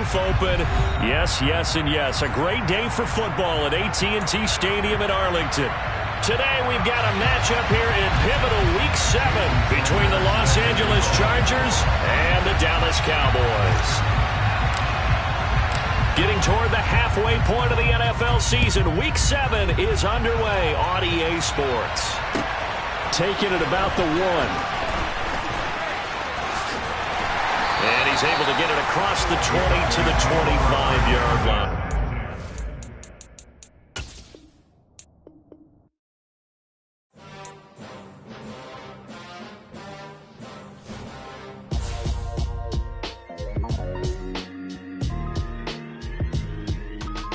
roof open. Yes, yes, and yes. A great day for football at AT&T Stadium in Arlington. Today we've got a matchup here in pivotal Week 7 between the Los Angeles Chargers and the Dallas Cowboys. Getting toward the halfway point of the NFL season, Week 7 is underway on EA Sports. Taking it about the 1. And he's able to get it across the 20 to the 25-yard line.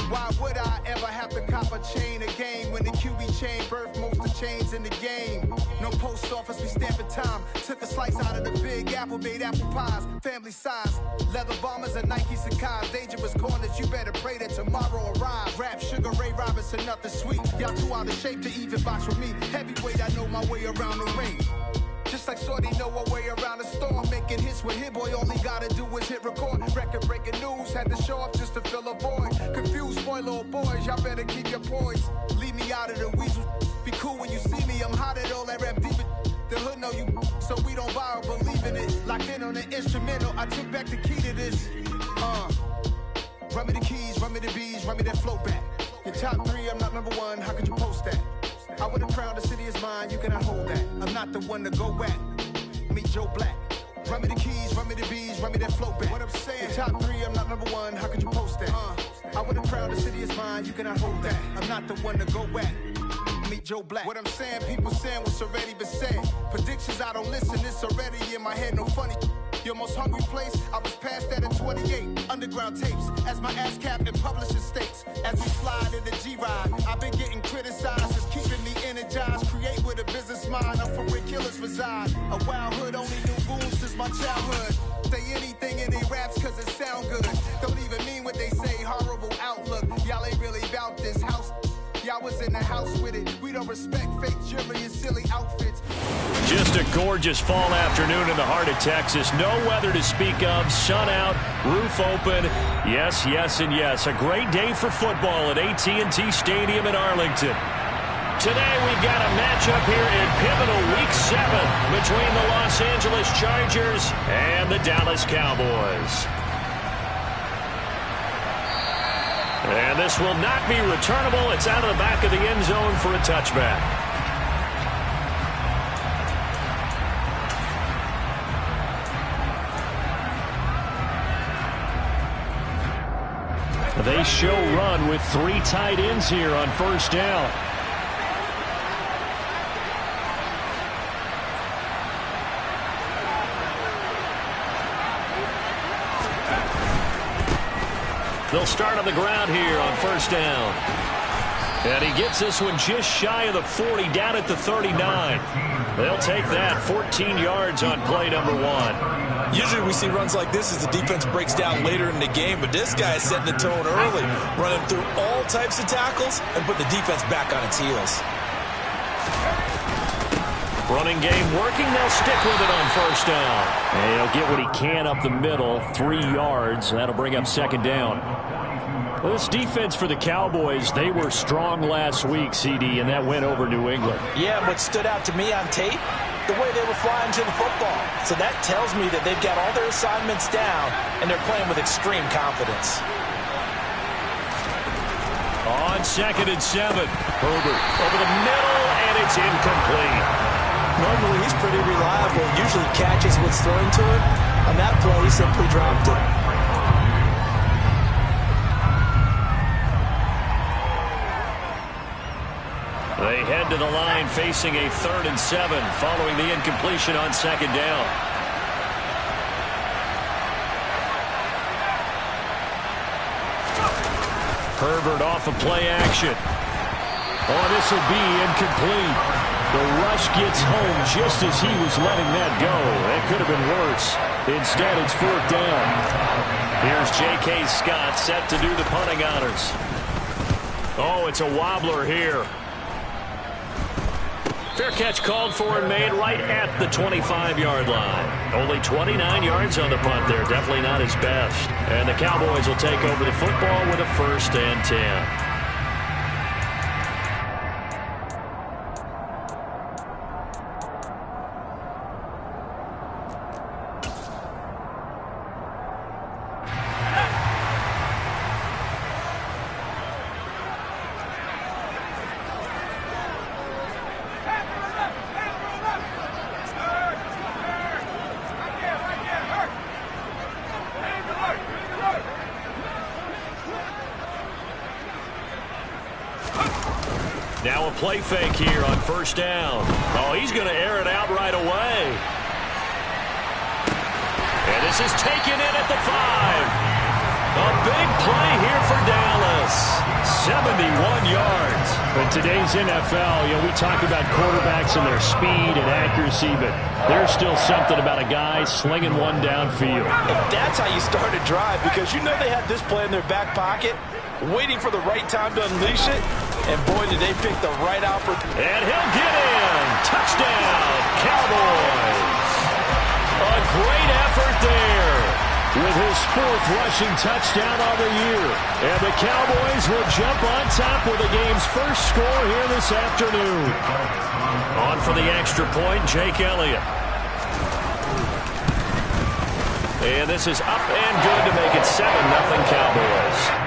Why would I ever have to cop a chain again when the QB chain birthed most of the chains in the game? No post office, we stamping time. Took a slice out of the big apple, made apple pies, family size. Leather bombers and Nike Sacai's. Dangerous corners, you better pray that tomorrow arrives. Rap, Sugar Ray Robinson, nothing sweet. Y'all too out of shape to even box with me. Heavyweight, I know my way around the ring. Just like Shorty know her way around the storm. Making hits with Hit Boy, all he gotta do is hit record. Record-breaking news, had to show up just to fill a void. Confused, spoiled little boys, y'all better keep your poise. Leave me out of the weasel. Be cool when you see me, I'm hot at all that rap deep. The hood know you, so we don't borrow, believe in it. Locked in on the instrumental, I took back the key to this. Run me the keys, run me the bees, run me that flow back. Your top 3, I'm not number 1, how could you post that? I would have crowned the city is mine, you cannot hold that. I'm not the one to go at. Meet Joe Black. Run me the keys, run me the bees, run me that flow back. What I'm saying, your top 3, I'm not number 1, how could you post that? I would have crowned the city is mine, you cannot hold that. I'm not the one to go at. Meet Joe Black. What I'm saying, people saying what's already been said. Predictions, I don't listen, it's already in my head, no funny. Your most hungry place, I was past that at 28. Underground tapes, as my ass cap in publishing states. As we slide in the G-Ride, I've been getting criticized, it's keeping me energized. Create with a business mind, I'm from where killers reside. A wild hood, only knew goons since my childhood. Say anything in they raps cause it sound good. Don't even mean what they say, horrible outlook. Y'all ain't really about this house. Y'all was in the house with it. We don't respect fake jewelry and silly outfits. Just a gorgeous fall afternoon in the heart of Texas. No weather to speak of. Sun out, roof open. Yes, yes, and yes. A great day for football at AT&T Stadium in Arlington. Today we've got a matchup here in pivotal Week 7 between the Los Angeles Chargers and the Dallas Cowboys. And this will not be returnable. It's out of the back of the end zone for a touchback. They show run with 3 tight ends here on first down. They'll start on the ground here on first down. And he gets this one just shy of the 40, down at the 39. They'll take that 14 yards on play number 1. Usually we see runs like this as the defense breaks down later in the game, but this guy is setting the tone early, running through all types of tackles and put the defense back on its heels. Running game working. They'll stick with it on first down. And he'll get what he can up the middle, 3 yards. That'll bring up second down. Well, this defense for the Cowboys, they were strong last week, CD, and that went over New England. Yeah, what stood out to me on tape, the way they were flying to the football. So that tells me that they've got all their assignments down, and they're playing with extreme confidence. On 2nd and 7, Herbert over the middle, and it's incomplete. Normally, he's pretty reliable. Usually catches what's thrown to him. On that play, he simply dropped it. They head to the line facing a 3rd and 7 following the incompletion on second down. Herbert off of play action. Oh, this will be incomplete. The rush gets home just as he was letting that go. It could have been worse. Instead, it's 4th down. Here's J.K. Scott set to do the punting honors. Oh, it's a wobbler here. Fair catch called for and made right at the 25-yard line. Only 29 yards on the punt there. Definitely not his best. And the Cowboys will take over the football with a 1st and 10. Now a play fake here on 1st down. Oh, he's going to air it out right away. And this is taken in at the 5. A big play here for Dallas. 71 yards. In today's NFL, we talk about quarterbacks and their speed and accuracy, but there's still something about a guy slinging one downfield. And that's how you start a drive, because they had this play in their back pocket, waiting for the right time to unleash it. And boy, did they pick the right opportunity. And he'll get in. Touchdown, Cowboys. A great effort there with his 4th rushing touchdown on the year. And the Cowboys will jump on top with the game's first score here this afternoon. On for the extra point, Jake Elliott. And this is up and good to make it 7-0 Cowboys.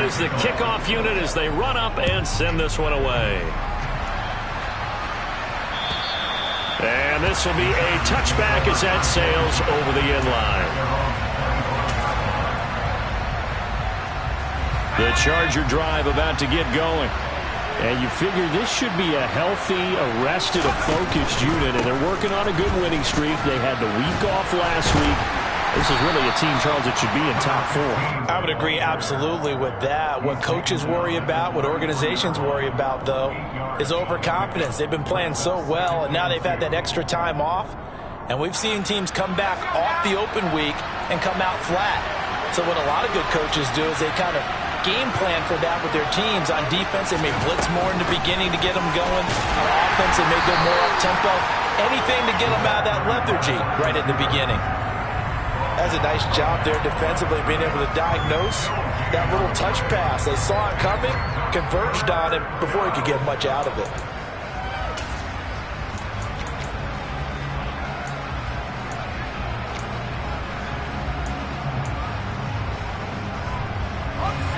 Is the kickoff unit as they run up and send this one away. And this will be a touchback as that sails over the end line. The Charger drive about to get going. And you figure this should be a healthy, arrested, a focused unit, and they're working on a good winning streak. They had the week off last week. This is really a team, Charles, that should be in top 4. I would agree absolutely with that. What coaches worry about, what organizations worry about, though, is overconfidence. They've been playing so well, and now they've had that extra time off. And we've seen teams come back off the open week and come out flat. So what a lot of good coaches do is they kind of game plan for that with their teams. On defense, they may blitz more in the beginning to get them going. On offense, they may go more up-tempo. Anything to get them out of that lethargy right at the beginning. That's a nice job there defensively, being able to diagnose that little touch pass. They saw it coming, converged on it before he could get much out of it.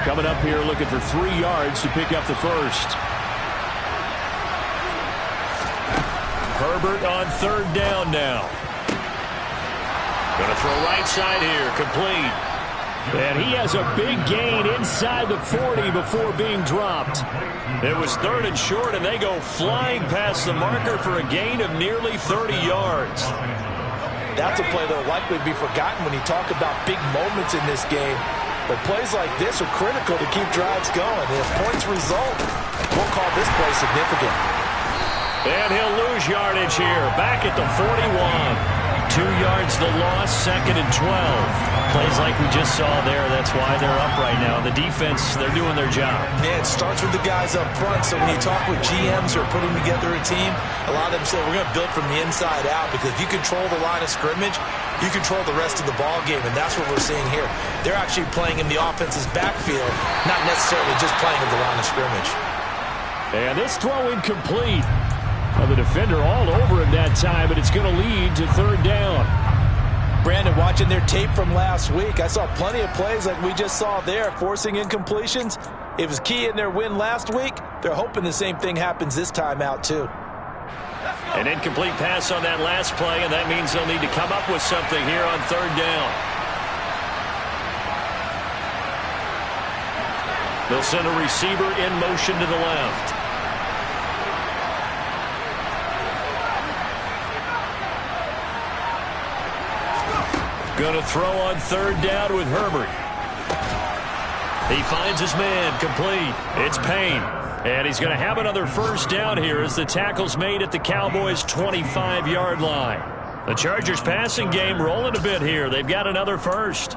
Coming up here looking for 3 yards to pick up the 1st. Herbert on 3rd down now. Going to throw right side here, complete. And he has a big gain inside the 40 before being dropped. It was 3rd and short, and they go flying past the marker for a gain of nearly 30 yards. That's a play that will likely be forgotten when you talk about big moments in this game. But plays like this are critical to keep drives going. And if points result, we'll call this play significant. And he'll lose yardage here, back at the 41. 2 yards the loss, 2nd and 12. Plays like we just saw there. That's why they're up right now. The defense, they're doing their job. Yeah, it starts with the guys up front. So when you talk with GMs who are putting together a team, a lot of them say we're going to build from the inside out, because if you control the line of scrimmage, you control the rest of the ball game, and that's what we're seeing here. They're actually playing in the offense's backfield, not necessarily just playing in the line of scrimmage. And this throw incomplete. The defender all over him that time, but it's going to lead to 3rd down. Brandon, watching their tape from last week, I saw plenty of plays like we just saw there, forcing incompletions. It was key in their win last week. They're hoping the same thing happens this time out, too. An incomplete pass on that last play, and that means they'll need to come up with something here on 3rd down. They'll send a receiver in motion to the left. Going to throw on 3rd down with Herbert. He finds his man, complete. It's Payne. And he's going to have another 1st down here as the tackle's made at the Cowboys' 25-yard line. The Chargers passing game rolling a bit here. They've got another 1st.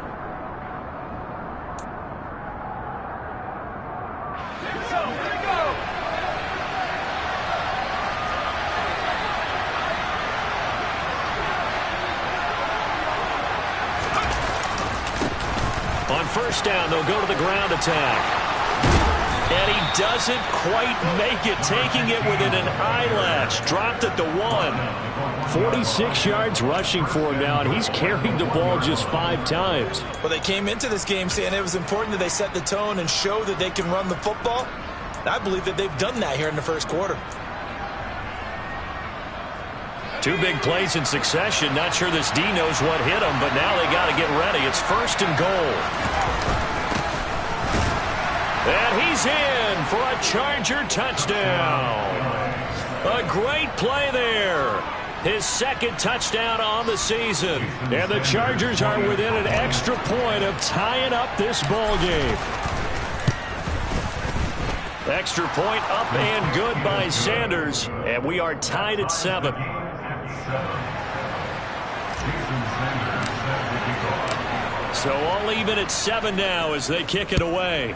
first down, they'll go to the ground attack. And he doesn't quite make it, taking it within an eyelash. Dropped at the 1. 46 yards rushing for him now, and he's carried the ball just 5 times. Well, they came into this game saying it was important that they set the tone and show that they can run the football. And I believe that they've done that here in the first quarter. 2 big plays in succession. Not sure this D knows what hit him, but now they got to get ready. It's 1st and goal. And he's in for a Charger touchdown. A great play there. His 2nd touchdown on the season. And the Chargers are within an extra point of tying up this ball game. Extra point up and good by Sanders. And we are tied at 7. So all even at 7 now as they kick it away.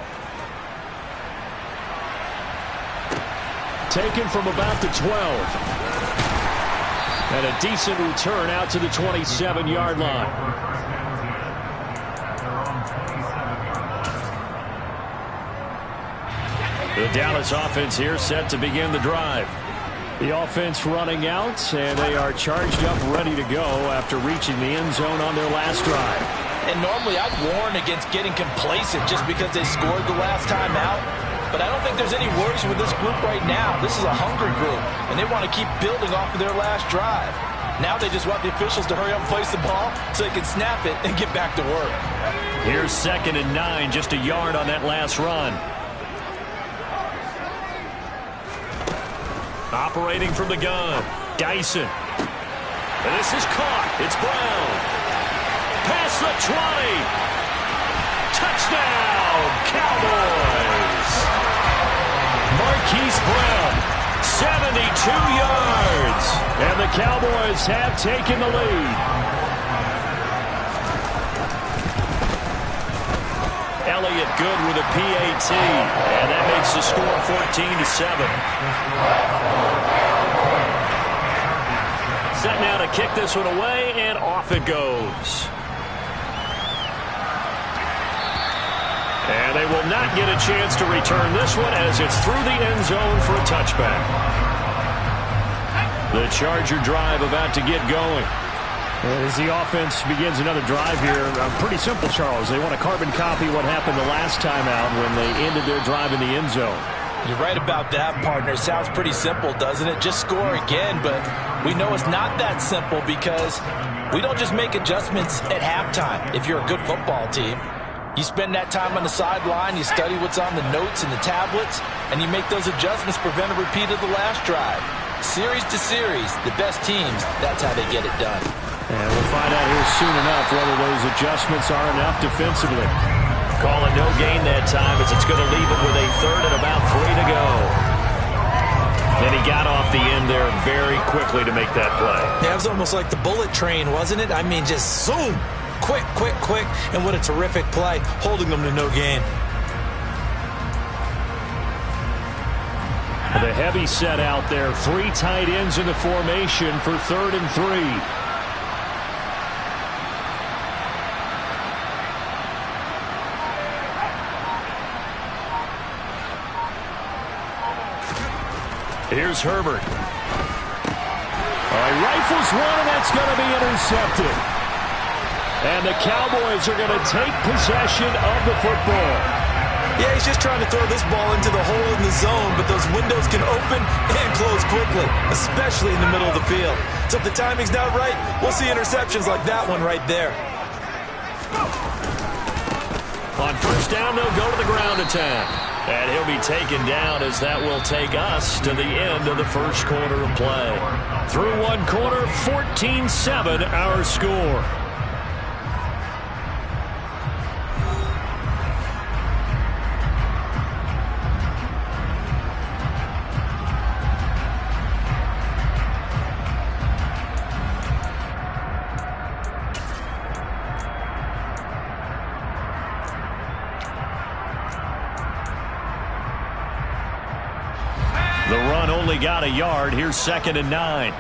Taken from about the 12. And a decent return out to the 27-yard line. The Dallas offense here set to begin the drive. The offense running out, and they are charged up, ready to go after reaching the end zone on their last drive. And normally I'd warn against getting complacent just because they scored the last time out. But I don't think there's any worries with this group right now. This is a hungry group, and they want to keep building off of their last drive. Now they just want the officials to hurry up and place the ball so they can snap it and get back to work. Here's 2nd and 9, just a yard on that last run. Operating from the gun, Dyson. And this is caught. It's Brown. Past the 20. Touchdown, Cowboys. Marquise Brown, 72 yards. And the Cowboys have taken the lead. Elliott good with a PAT. And that makes the score 14-7. Set now to kick this one away, and off it goes. And they will not get a chance to return this one as it's through the end zone for a touchback. The Charger drive about to get going. As the offense begins another drive here, pretty simple, Charles. They want to carbon copy what happened the last time out when they ended their drive in the end zone. You're right about that, partner. Sounds pretty simple, doesn't it? Just score again, but we know it's not that simple because we don't just make adjustments at halftime if you're a good football team. You spend that time on the sideline, you study what's on the notes and the tablets, and you make those adjustments, prevent a repeat of the last drive. Series to series, the best teams, that's how they get it done. And we'll find out here soon enough whether those adjustments are enough defensively. Call it no gain that time as it's going to leave it with a 3rd and about 3 to go. And he got off the end there very quickly to make that play. Yeah, it was almost like the bullet train, wasn't it? I mean, just zoom. Quick, quick, quick, and what a terrific play, holding them to no gain. The heavy set out there, 3 tight ends in the formation for 3rd and 3. Here's Herbert. He rifles one, and that's going to be intercepted. And the Cowboys are going to take possession of the football. Yeah, he's just trying to throw this ball into the hole in the zone, but those windows can open and close quickly, especially in the middle of the field. So if the timing's not right, we'll see interceptions like that one right there. On 1st down, they'll go to the ground attack. And he'll be taken down as that will take us to the end of the first quarter of play. Through 1 quarter, 14-7 our score. The run only got a yard. Here's 2nd and 9.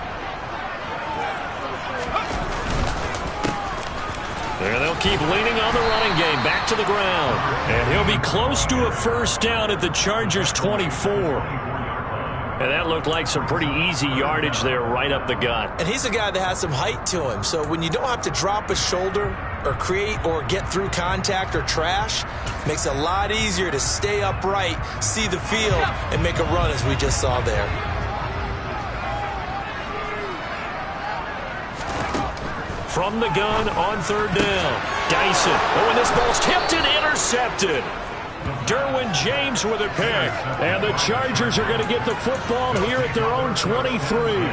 And they'll keep leaning on the running game. Back to the ground. And he'll be close to a first down at the Chargers' 24. And that looked like some pretty easy yardage there right up the gut. And he's a guy that has some height to him. So when you don't have to drop a shoulder or create or get through contact or trash, makes it a lot easier to stay upright, see the field, and make a run as we just saw there. From the gun on third down. Dyson. Oh, and this ball's tipped and intercepted. Derwin James with a pick. And the Chargers are going to get the football here at their own 23.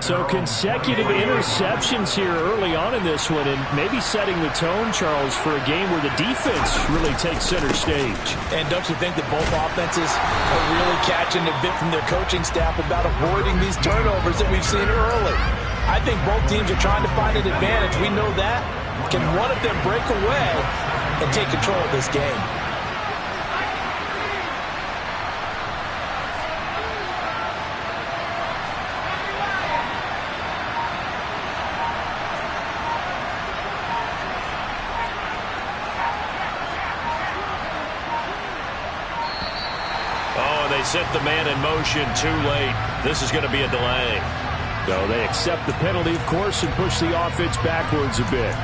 So consecutive interceptions here early on in this one, and maybe setting the tone, Charles, for a game where the defense really takes center stage. And don't you think that both offenses are really catching a bit from their coaching staff about avoiding these turnovers that we've seen early? I think both teams are trying to find an advantage. We know that. Can one of them break away and take control of this game? They set the man in motion too late. This is going to be a delay. So they accept the penalty, of course, and push the offense backwards a bit.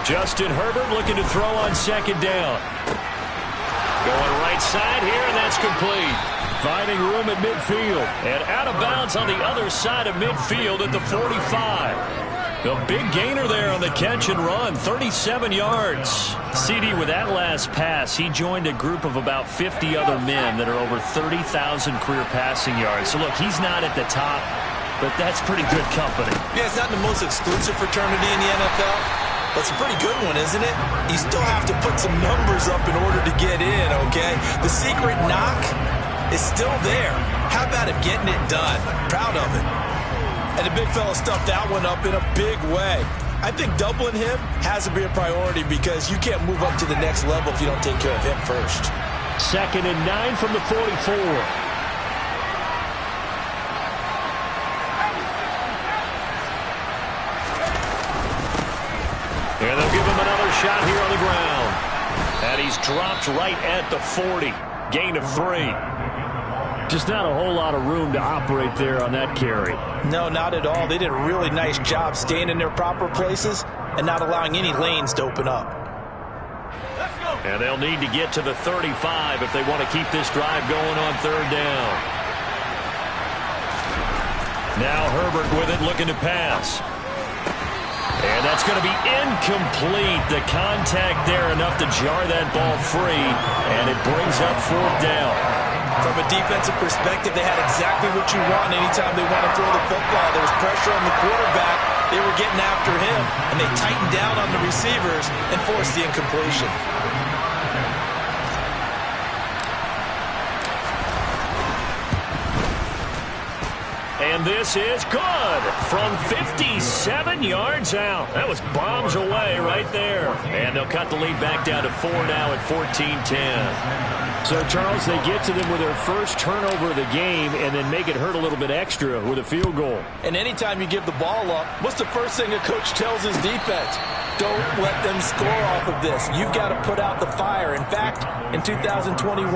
Justin Herbert looking to throw on second down. Going right side here, and that's complete. Finding room at midfield. And out of bounds on the other side of midfield at the 45. A big gainer there on the catch and run, 37 yards. CD, with that last pass, he joined a group of about 50 other men that are over 30,000 career passing yards. So, look, he's not at the top, but that's pretty good company. Yeah, it's not the most exclusive fraternity in the NFL. That's a pretty good one, isn't it? You still have to put some numbers up in order to get in, okay? The secret knock is still there. How about it getting it done? Proud of it. And the big fella stuffed that one up in a big way. I think doubling him has to be a priority because you can't move up to the next level if you don't take care of him first. 2nd and 9 from the 44. And they'll give him another shot here on the ground. And he's dropped right at the 40. Gain of 3. Just not a whole lot of room to operate there on that carry. No, not at all. They did a really nice job staying in their proper places and not allowing any lanes to open up. And they'll need to get to the 35 if they want to keep this drive going on third down. Now Herbert with it, looking to pass. And that's going to be incomplete. The contact there enough to jar that ball free, and it brings up 4th down. From a defensive perspective, they had exactly what you want anytime they want to throw the football. There was pressure on the quarterback. They were getting after him, and they tightened down on the receivers and forced the incompletion. And this is good from 57 yards out. That was bombs away right there. And they'll cut the lead back down to 4 now at 14-10. So, Charles, they get to them with their first turnover of the game and then make it hurt a little bit extra with a field goal. And anytime you give the ball up, what's the first thing a coach tells his defense? Don't let them score off of this. You've got to put out the fire. In fact, in 2021,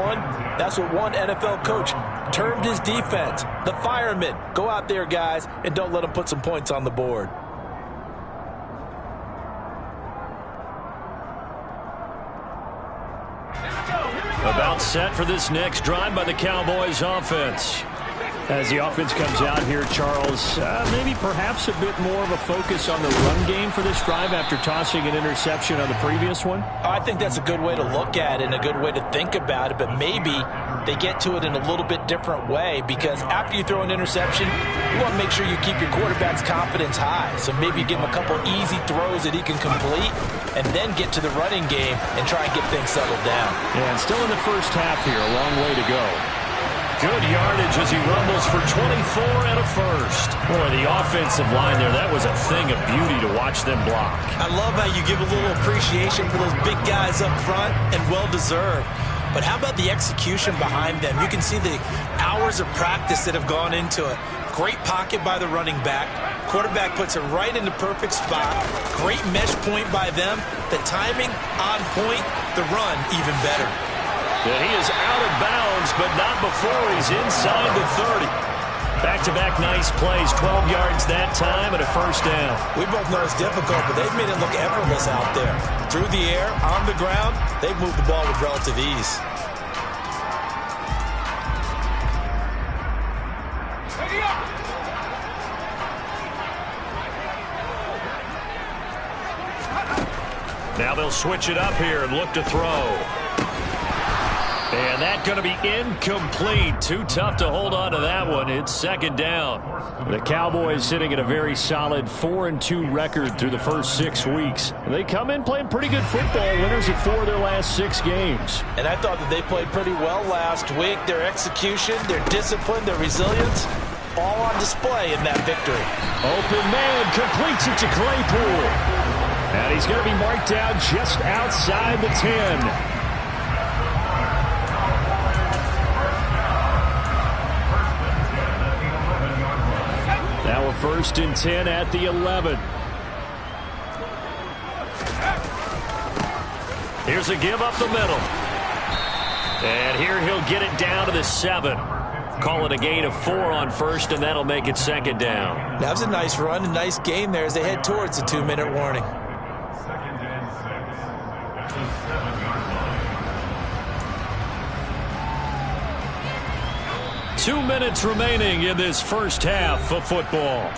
that's what one NFL coach termed his defense. The firemen. Go out there, guys, and don't let them put some points on the board. About set for this next drive by the Cowboys offense. As the offense comes out here, Charles, maybe perhaps a bit more of a focus on the run game for this drive after tossing an interception on the previous one? I think that's a good way to look at it and a good way to think about it, but maybe they get to it in a little bit different way because after you throw an interception, you want to make sure you keep your quarterback's confidence high. So maybe you give him a couple easy throws that he can complete and then get to the running game and try and get things settled down. Yeah, and still in the first half here, a long way to go. Good yardage as he rumbles for 24 and a first. Boy, the offensive line there, that was a thing of beauty to watch them block. I love how you give a little appreciation for those big guys up front, and well-deserved. But how about the execution behind them? You can see the hours of practice that have gone into it. Great pocket by the running back. Quarterback puts it right in the perfect spot. Great mesh point by them. The timing on point. The run even better. And he is out of bounds, but not before he's inside the 30. Back-to-back nice plays, 12 yards that time and a first down. We both know it's difficult, but they've made it look effortless out there. Through the air, on the ground, they've moved the ball with relative ease. Now they'll switch it up here and look to throw. And that's going to be incomplete. Too tough to hold on to that one. It's second down. The Cowboys sitting at a very solid 4-2 record through the first 6 weeks. They come in playing pretty good football, winners of 4 of their last 6 games. And I thought that they played pretty well last week. Their execution, their discipline, their resilience, all on display in that victory. Open man completes it to Claypool. And he's going to be marked down just outside the 10. Now a 1st and 10 at the 11. Here's a give up the middle. And here he'll get it down to the 7. Call it a gain of 4 on first, and that'll make it second down. That was a nice run, a nice gain there as they head towards the 2-minute warning. Two minutes remaining in this first half of football.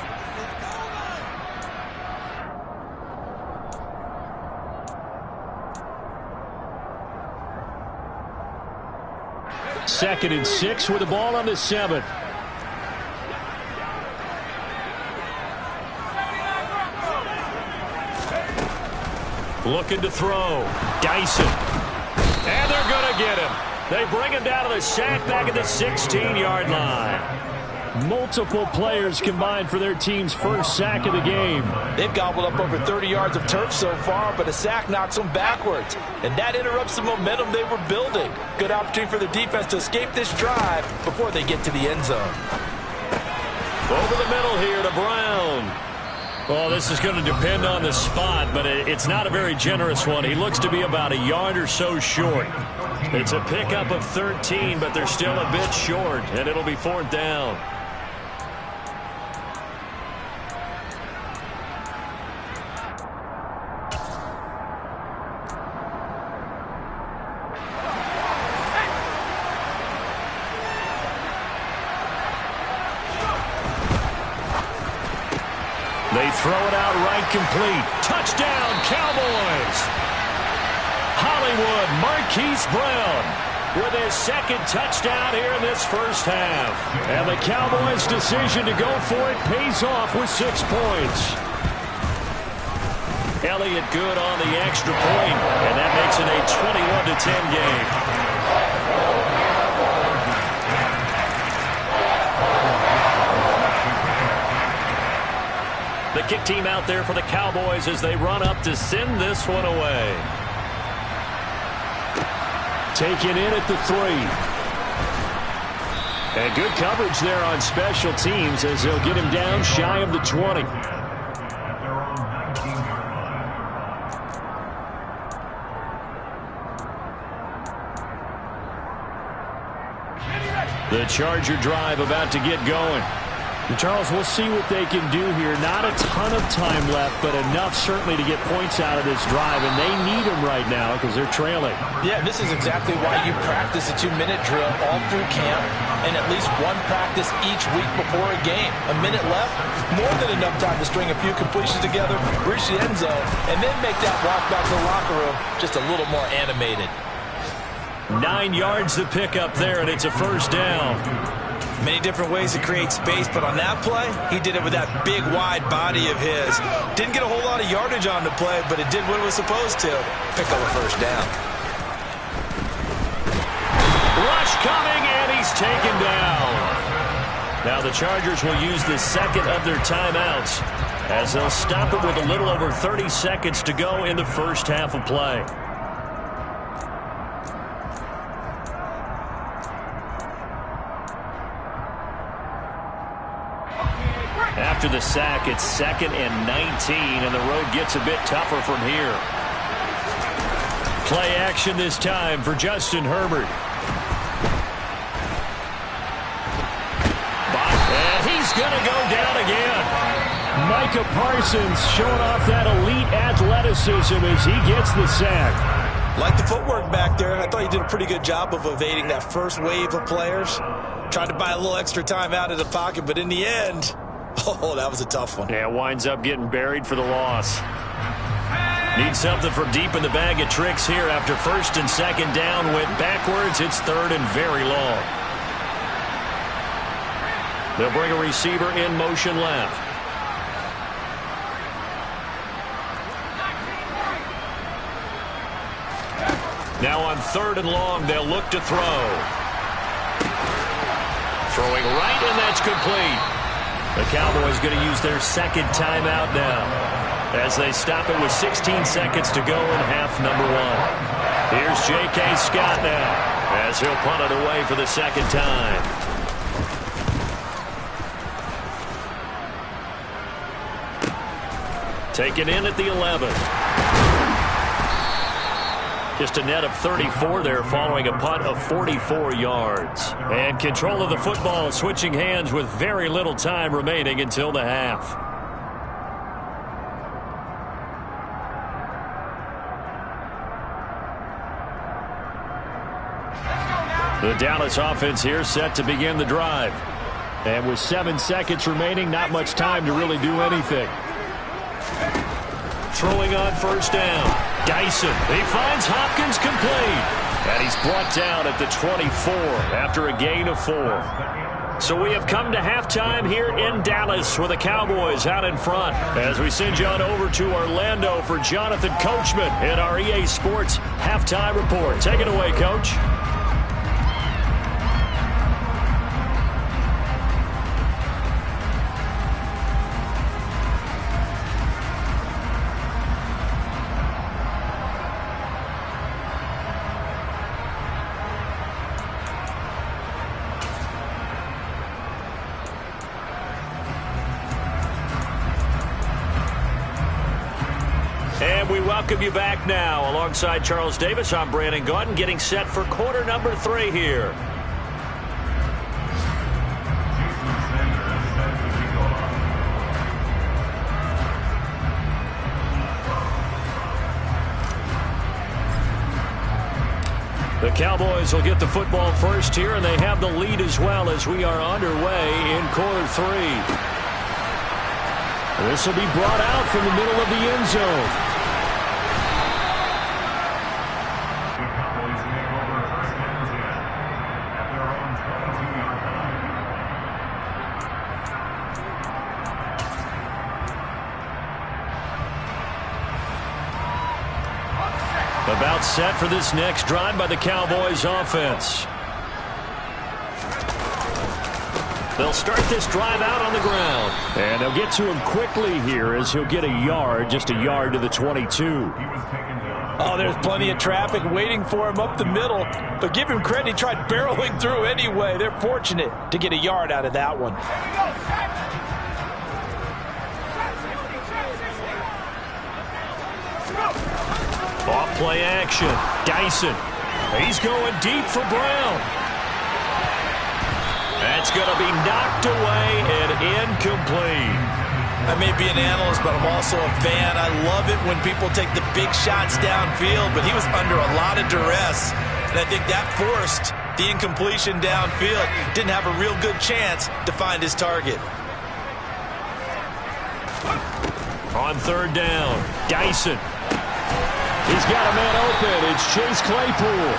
Second and 6 with the ball on the 7. Looking to throw. Dyson. And they're going to get him. They bring him down to the sack back at the 16-yard line. Multiple players combined for their team's first sack of the game. They've gobbled up over 30 yards of turf so far, but a sack knocks them backwards. And that interrupts the momentum they were building. Good opportunity for the defense to escape this drive before they get to the end zone. Over the middle here to Brown. Well, this is going to depend on the spot, but it's not a very generous one. He looks to be about a yard or so short. It's a pickup of 13, but they're still a bit short, and it'll be 4th down. They throw it out right complete. Touchdown, Cowboys! Hollywood Marquise Brown with his second touchdown here in this first half. And the Cowboys' decision to go for it pays off with 6 points. Elliott good on the extra point, and that makes it a 21-10 game. The kick team out there for the Cowboys as they run up to send this one away. Taken in at the 3. And good coverage there on special teams as they'll get him down shy of the 20. The Charger drive about to get going. Charles, we'll see what they can do here. Not a ton of time left, but enough certainly to get points out of this drive, and they need them right now because they're trailing. Yeah, this is exactly why you practice a 2-minute drill all through camp and at least one practice each week before a game. A minute left, more than enough time to string a few completions together, reach the end zone, and then make that walk back to the locker room just a little more animated. 9 yards to pick up there, and it's a first down. Many different ways to create space, but on that play, he did it with that big, wide body of his. Didn't get a whole lot of yardage on the play, but it did what it was supposed to. Pick up a first down. Rush coming, and he he's taken down. Now the Chargers will use the second of their timeouts as they'll stop it with a little over 30 seconds to go in the first half of play. After the sack, it's 2nd and 19, and the road gets a bit tougher from here. Play action this time for Justin Herbert. And he's going to go down again. Micah Parsons showing off that elite athleticism as he gets the sack. Like the footwork back there, I thought he did a pretty good job of evading that first wave of players. Tried to buy a little extra time out of the pocket, but in the end, oh, that was a tough one. Yeah, winds up getting buried for the loss. Need something from deep in the bag of tricks here after 1st and 2nd down. Went backwards. It's 3rd and very long. They'll bring a receiver in motion left. Now on 3rd and long, they'll look to throw. Throwing right, and that's complete. The Cowboys going to use their second timeout now as they stop it with 16 seconds to go in half number 1. Here's J.K. Scott now as he'll punt it away for the second time. Taken in at the 11. Just a net of 34 there following a punt of 44 yards. And control of the football switching hands with very little time remaining until the half. The Dallas offense here set to begin the drive. And with 7 seconds remaining, not much time to really do anything. Throwing on 1st down. Dyson, he finds Hopkins complete. And he's brought down at the 24 after a gain of 4. So we have come to halftime here in Dallas with the Cowboys out in front. As we send you on over to Orlando for Jonathan Coachman in our EA Sports Halftime Report. Take it away, Coach. And we welcome you back now. Alongside Charles Davis, I'm Brandon Gaudin, getting set for quarter number 3 here. The Cowboys will get the football first here, and they have the lead as well as we are underway in quarter 3. This will be brought out from the middle of the end zone. About set for this next drive by the Cowboys offense. They'll start this drive out on the ground. And they'll get to him quickly here as he'll get a yard, just a yard to the 22. Oh, there's plenty of traffic waiting for him up the middle. But give him credit, he tried barreling through anyway. They're fortunate to get a yard out of that one. Off play action. Dyson. He's going deep for Brown. That's going to be knocked away and incomplete. I may be an analyst, but I'm also a fan. I love it when people take the big shots downfield, but he was under a lot of duress, and I think that forced the incompletion downfield. Didn't have a real good chance to find his target. On 3rd down, Dyson. He's got a man open. It's Chase Claypool.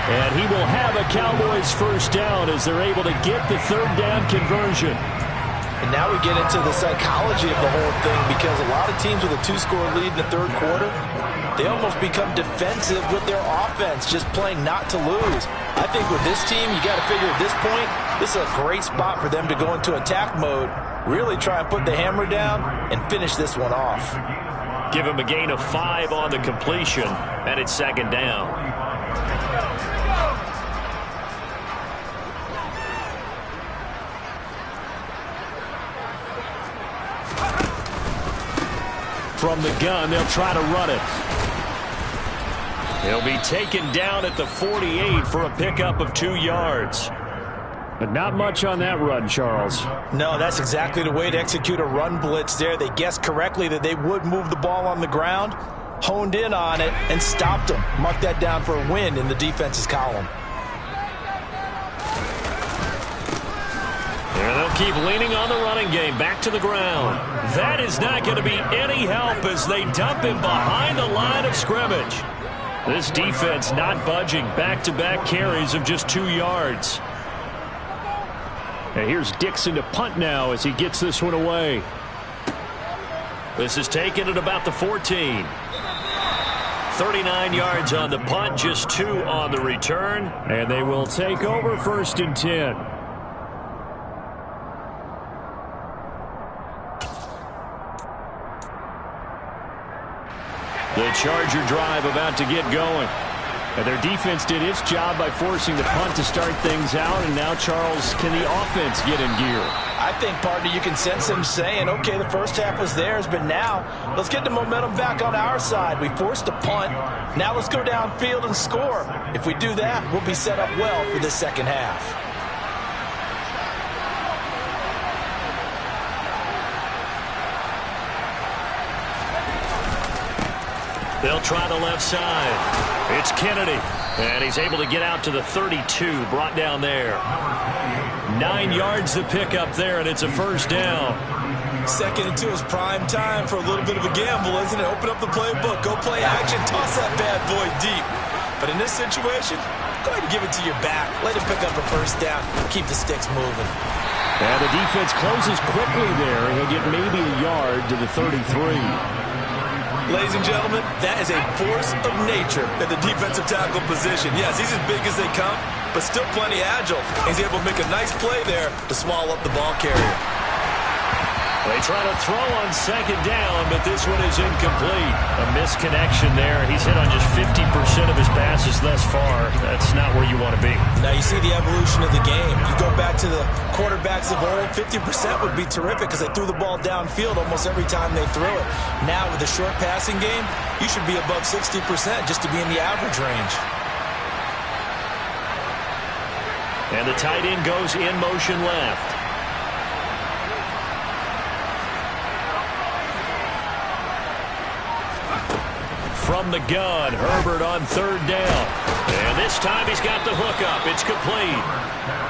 And he will have a Cowboys first down as they're able to get the 3rd down conversion. And now we get into the psychology of the whole thing, because a lot of teams with a 2-score lead in the 3rd quarter they almost become defensive with their offense, just playing not to lose. I think with this team, you got to figure at this point, this is a great spot for them to go into attack mode, really try and put the hammer down and finish this one off. Give him a gain of 5 on the completion, and it's 2nd down. From the gun, they'll try to run it. He'll be taken down at the 48 for a pickup of 2 yards. But not much on that run, Charles. No, that's exactly the way to execute a run blitz there. They guessed correctly that they would move the ball on the ground, honed in on it, and stopped them. Mark that down for a win in the defense's column. And they'll keep leaning on the running game. Back to the ground. That is not going to be any help as they dump him behind the line of scrimmage. This defense not budging. Back-to-back carries of just 2 yards. And here's Dixon to punt now as he gets this one away. This is taken at about the 14. 39 yards on the punt, just 2 on the return. And they will take over 1st and 10. The Charger drive about to get going. And their defense did its job by forcing the punt to start things out. And now, Charles, can the offense get in gear? I think, partner, you can sense them saying, okay, the first half was theirs, but now let's get the momentum back on our side. We forced a punt. Now let's go downfield and score. If we do that, we'll be set up well for this second half. They'll try the left side. It's Kennedy. And he's able to get out to the 32, brought down there. 9 yards to pick up there, and it's a 1st down. 2nd and 2 is prime time for a little bit of a gamble, isn't it? Open up the playbook, go play action, toss that bad boy deep. But in this situation, go ahead and give it to your back. Let him pick up a 1st down. Keep the sticks moving. And the defense closes quickly there. He'll get maybe a yard to the 33. Ladies and gentlemen, that is a force of nature at the defensive tackle position. Yes, he's as big as they come, but still plenty agile. He's able to make a nice play there to swallow up the ball carrier. They try to throw on 2nd down, but this one is incomplete. A misconnection there. He's hit on just 50% of his passes thus far. That's not where you want to be. Now you see the evolution of the game. You go back to the quarterbacks of old, 50% would be terrific because they threw the ball downfield almost every time they threw it. Now with the short passing game, you should be above 60% just to be in the average range. And the tight end goes in motion left. From the gun, Herbert on 3rd down. And this time he's got the hookup. It's complete.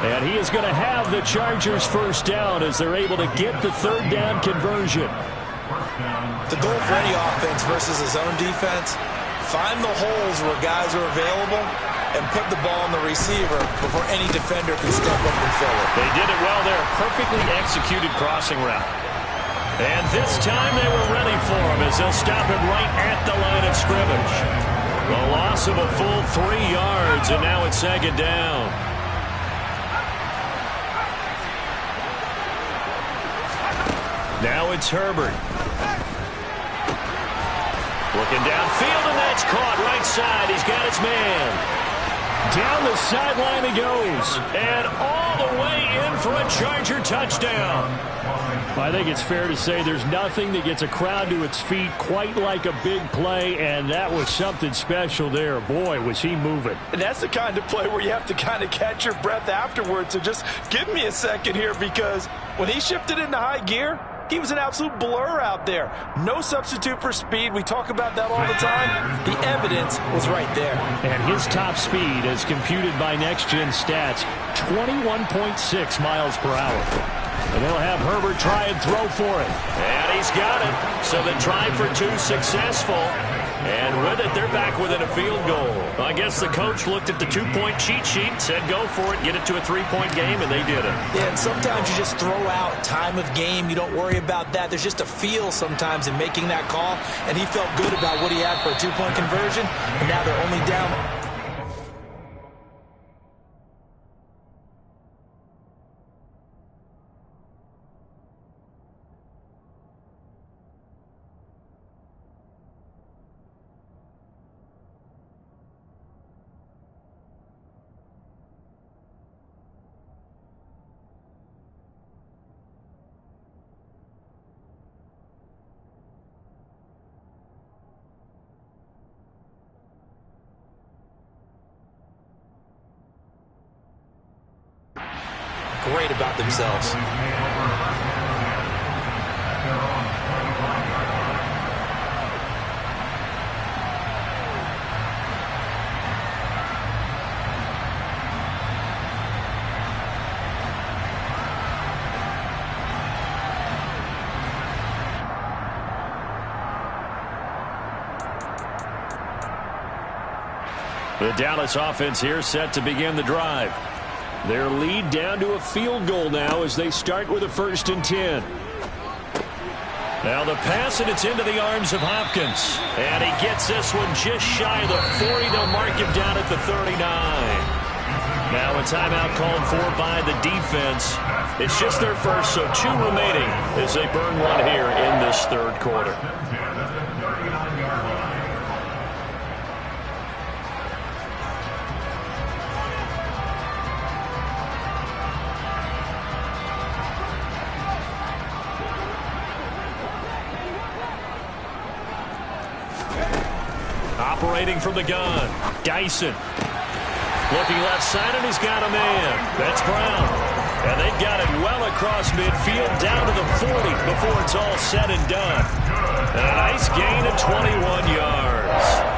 And he is going to have the Chargers 1st down as they're able to get the 3rd down conversion. The goal for any offense versus his own defense, find the holes where guys are available and put the ball on the receiver before any defender can step up and fill it. They did it well there. Perfectly executed crossing route. And this time they were ready for him as they'll stop him right at the line of scrimmage. The loss of a full 3 yards, and now it's 2nd down. Now it's Herbert. Looking downfield, and that's caught right side. He's got his man. Down the sideline he goes. And all the way in for a Charger touchdown. I think it's fair to say there's nothing that gets a crowd to its feet quite like a big play, and that was something special there. Boy, was he moving. And that's the kind of play where you have to kind of catch your breath afterwards. So just give me a second here, because when he shifted into high gear, he was an absolute blur out there. No substitute for speed. We talk about that all the time. The evidence was right there. And his top speed, as computed by Next Gen Stats, 21.6 miles per hour. And they'll have Herbert try and throw for it. And he's got it. So the try for 2 successful. And with it, they're back within a field goal. I guess the coach looked at the two-point cheat sheet, said go for it, get it to a three-point game, and they did it. Yeah, and sometimes you just throw out time of game. You don't worry about that. There's just a feel sometimes in making that call, and he felt good about what he had for a two-point conversion, and now they're only down. Great about themselves. The Dallas offense here set to begin the drive. Their lead down to a field goal now as they start with a 1st and 10. Now the pass, and it's into the arms of Hopkins. And he gets this one just shy of the 40. They'll mark him down at the 39. Now a timeout called for by the defense. It's just their first, so 2 remaining as they burn one here in this 3rd quarter. Operating from the gun, Dyson. Looking left side, and he's got a man. That's Brown. And they've got it well across midfield, down to the 40 before it's all said and done. And a nice gain of 21 yards.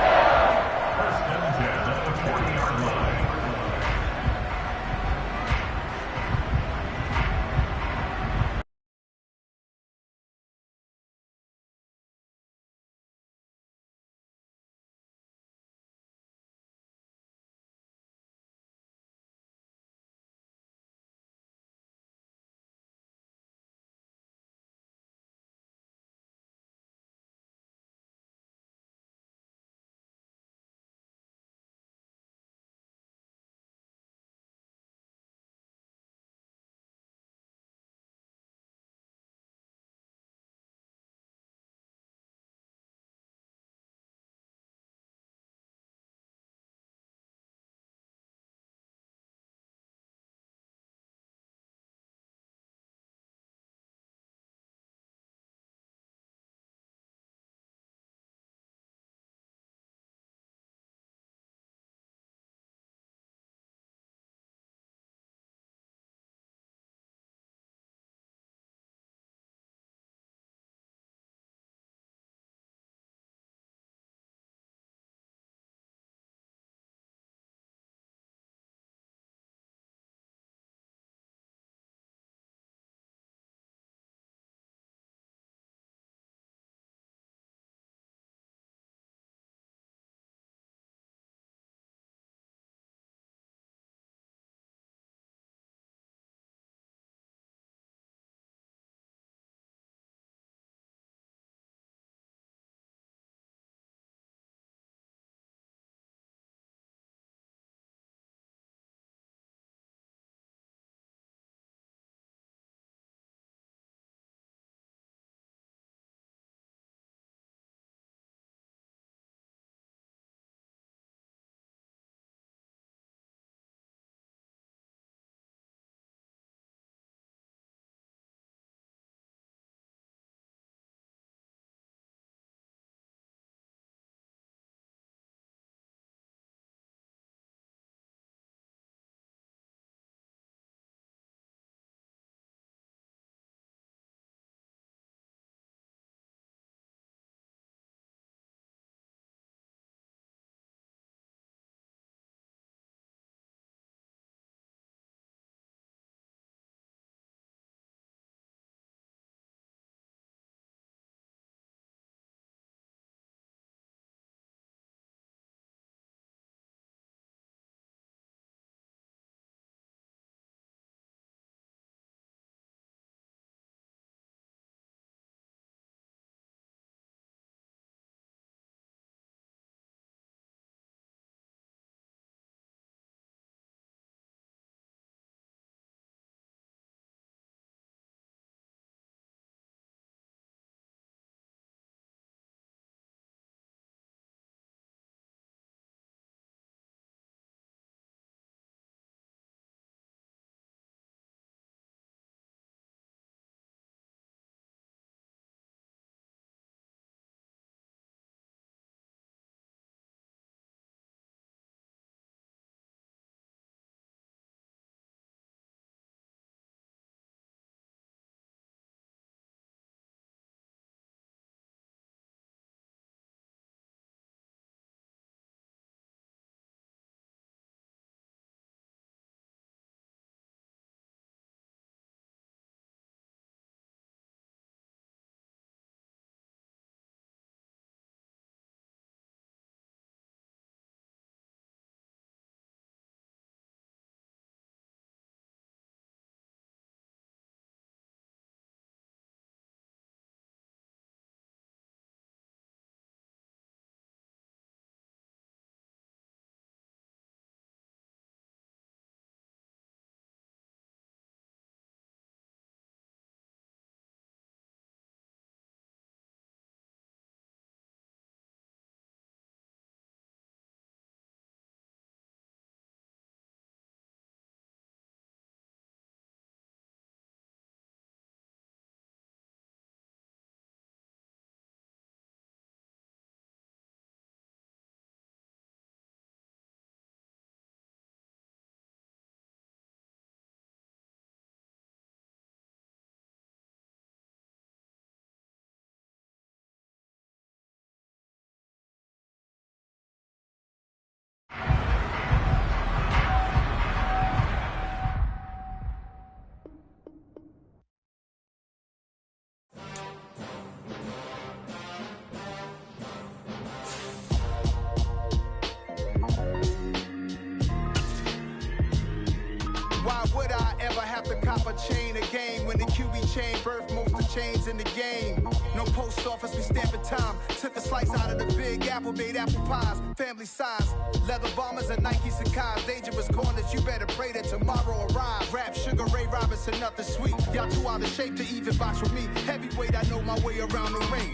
chain birthed most of chains in the game. No post office, we stamping time. Took a slice out of the big apple, made apple pies. Family size, leather bombers and Nike Sacai's. Dangerous corners, you better pray that tomorrow arrives. Rap, Sugar Ray Robinson, nothing sweet. Y'all too out of shape to even box with me. Heavyweight, I know my way around the ring.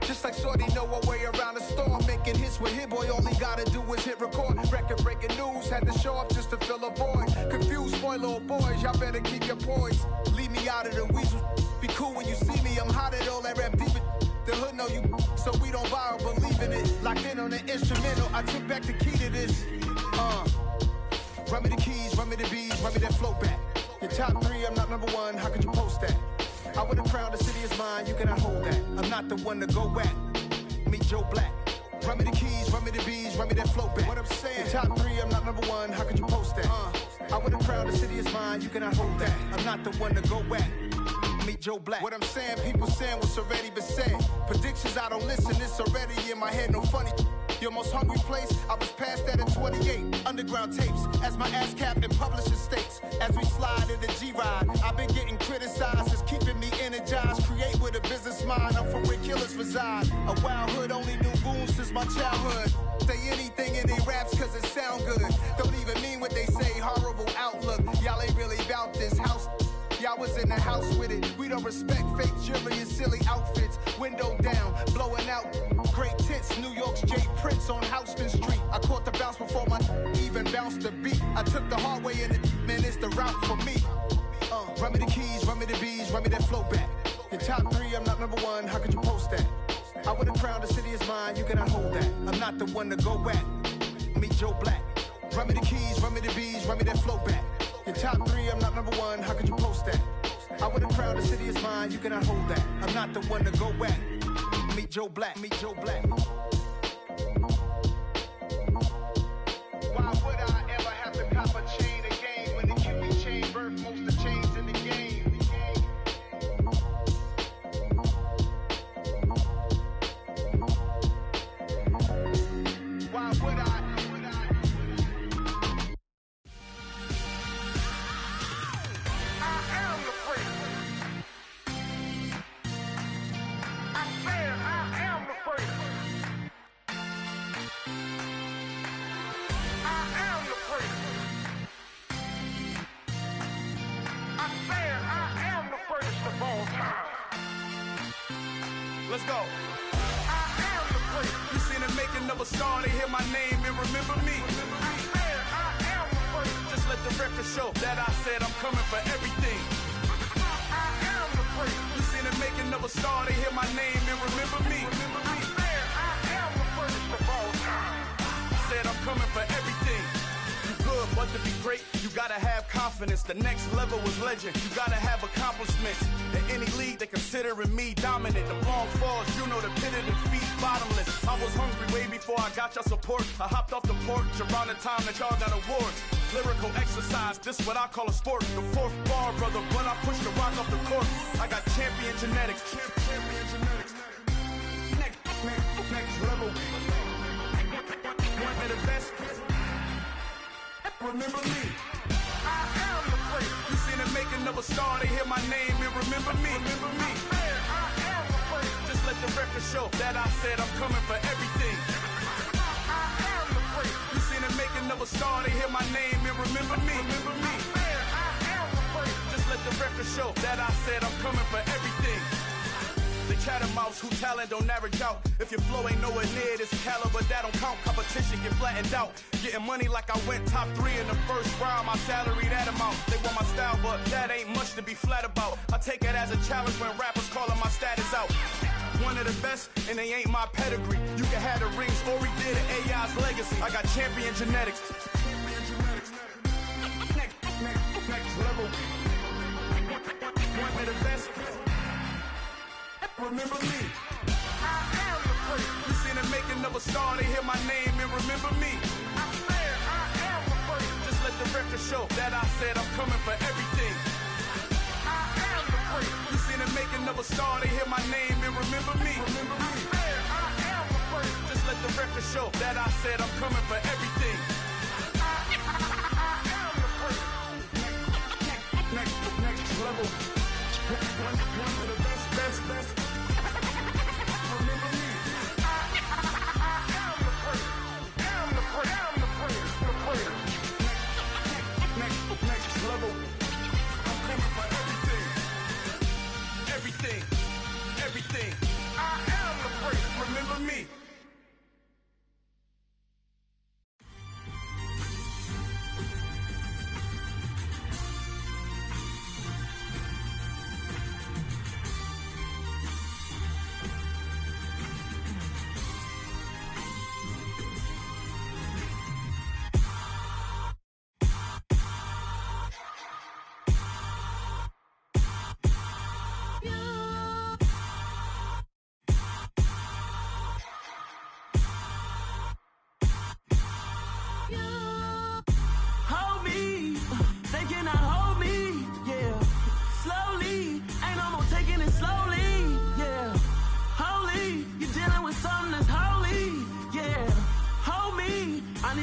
Just like Shorty know her way around the storm. Making hits with Hit Boy, all he gotta do is hit record. Record-breaking news, had to show up just to fill a void. Confused, spoiler boys, y'all better keep your poise. Leave me out of the weasel. Be cool when you see me, I'm hot at all that rap deep. The hood know you, so we don't borrow, believe in it. Locked in on the instrumental, I took back the key to this. Run me the keys, run me the bees, run me that flow back. Your top 3, I'm not number 1, how could you post that? I would've crowned the city is mine, you cannot hold that. I'm not the one to go at. Meet Joe Black. Run me the keys, run me the bees, run me that flow back. What I'm saying, your top 3, I'm not number 1, how could you post that? I would've crowned the city is mine, you cannot hold that. I'm not the one to go at. Meet Joe Black. What I'm saying, people saying what's already been said. Predictions, I don't listen, it's already in my head, no funny. Your most hungry place, I was past that in 28. Underground tapes, as my ass cap in publishing states. As we slide in the G-Ride, I've been getting criticized, it's keeping me energized. Create with a business mind, I'm from where killers reside. A wild hood, only knew goons since my childhood. Say anything in they raps cause it sound good. Don't even mean what they say, horrible outlook. Y'all ain't really about this house. Y'all was in the house with it. We don't respect fake jewelry and silly outfits. Window down, blowing out great tits. New York's J. Prince on Houston Street. I caught the bounce before my even bounced the beat. I took the hard way in it, man, it's the route for me. Run me the keys, run me the bees, run me that flow back. Your top 3, I'm not number 1, how could you post that? I would've crowned the city is mine, you cannot hold that. I'm not the one to go at. Meet Joe Black. Run me the keys, run me the bees, run me that flow back. Your top 3, I'm not number 1, how could you post that? I would've crowned the city is mine, you cannot hold that. I'm not the one to go at. Meet Joe Black, meet Joe Black. Why would I ever have to cop a chain again when the QB chain birthed most of chains in the game? Why would I? Let's go. I am the prince. You seen the making of a star, they hear my name and remember me. I am the prince. Just let the record show that I said I'm coming for everything. I am the prince. You seen the making of a star, they hear my name and remember me. I am the prince of all time. Said I'm coming for everything. You good, but to be great, you gotta have confidence. The next level was legend. You gotta have accomplishments. In any league, they considering me dominant. The long falls, you know the pit of defeat, bottomless. I was hungry way before I got your support. I hopped off the porch around the time that y'all got awards. Lyrical exercise, this what I call a sport. The 4th bar, brother, when I push the rock off the court. I got champion genetics. Champion genetics. Next level. One of the best. Remember me. I am the prince. You seen the making of a star, they hear my name and remember me. Remember me. I am the prince. Just let the record show that I said I'm coming for everything. I am the prince. You seen the making of a star, they hear my name and remember me. Remember me. I am the prince. Just let the record show that I said I'm coming for everything. They chatter mouths who talent don't average out. If your flow ain't nowhere near this caliber, that don't count. Competition get flattened out. Getting money like I went top 3 in the first round. My salary that amount. They want my style, but that ain't much to be flat about. I take it as a challenge when rappers calling my status out. One of the best, and they ain't my pedigree. You can have the rings, or we did it, AI's legacy. I got champion genetics. Next level. One of the best. Remember me. I am the prince. You seen the making of a star, they hear my name and remember me. I am the prince. Just let the record show that I said I'm coming for everything. I am the prince. You seen the making of a star, they hear my name and remember me. Remember me. I am the prince. Just let the record show that I said I'm coming for everything. I am the prince. Next level. Everything. I am the greatest. Remember me.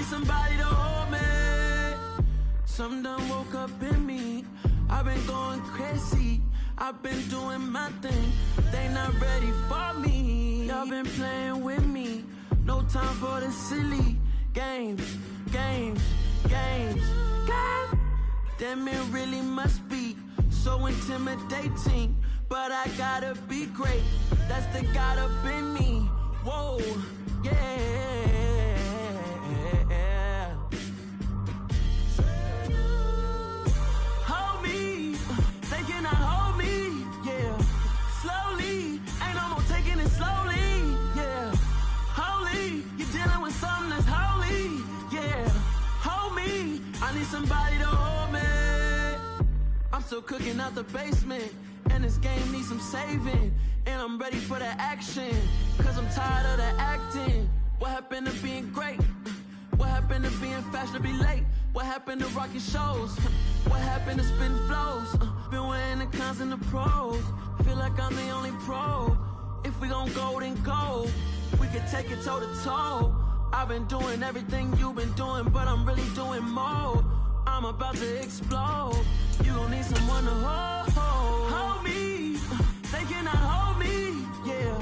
Somebody to hold me. Some done woke up in me. I've been going crazy. I've been doing my thing. They not ready for me. Y'all been playing with me. No time for the silly games. Damn, it really must be so intimidating. But I gotta be great. That's the God up in me. Whoa, yeah. Somebody to hold me. I'm still cooking out the basement, and this game needs some saving. And I'm ready for the action, cause I'm tired of the acting. What happened to being great? What happened to being fashionably late? What happened to rocking shows? What happened to spitting flows? Been weighing the cons and the pros. Feel like I'm the only pro. If we gon' go, then go. We can take it toe to toe. I've been doing everything you've been doing, but I'm really doing more. I'm about to explode. You gon' need someone to hold me. They cannot hold me, yeah.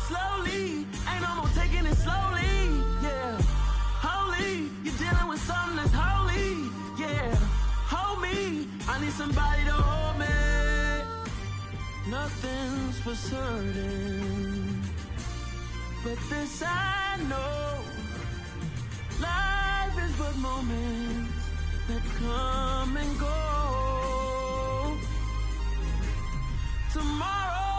Slowly, ain't no more taking it slowly, yeah. Holy, you're dealing with something that's holy, yeah. Hold me, I need somebody to hold me. Nothing's for certain, but this I know. Life is but moments that come and go. Tomorrow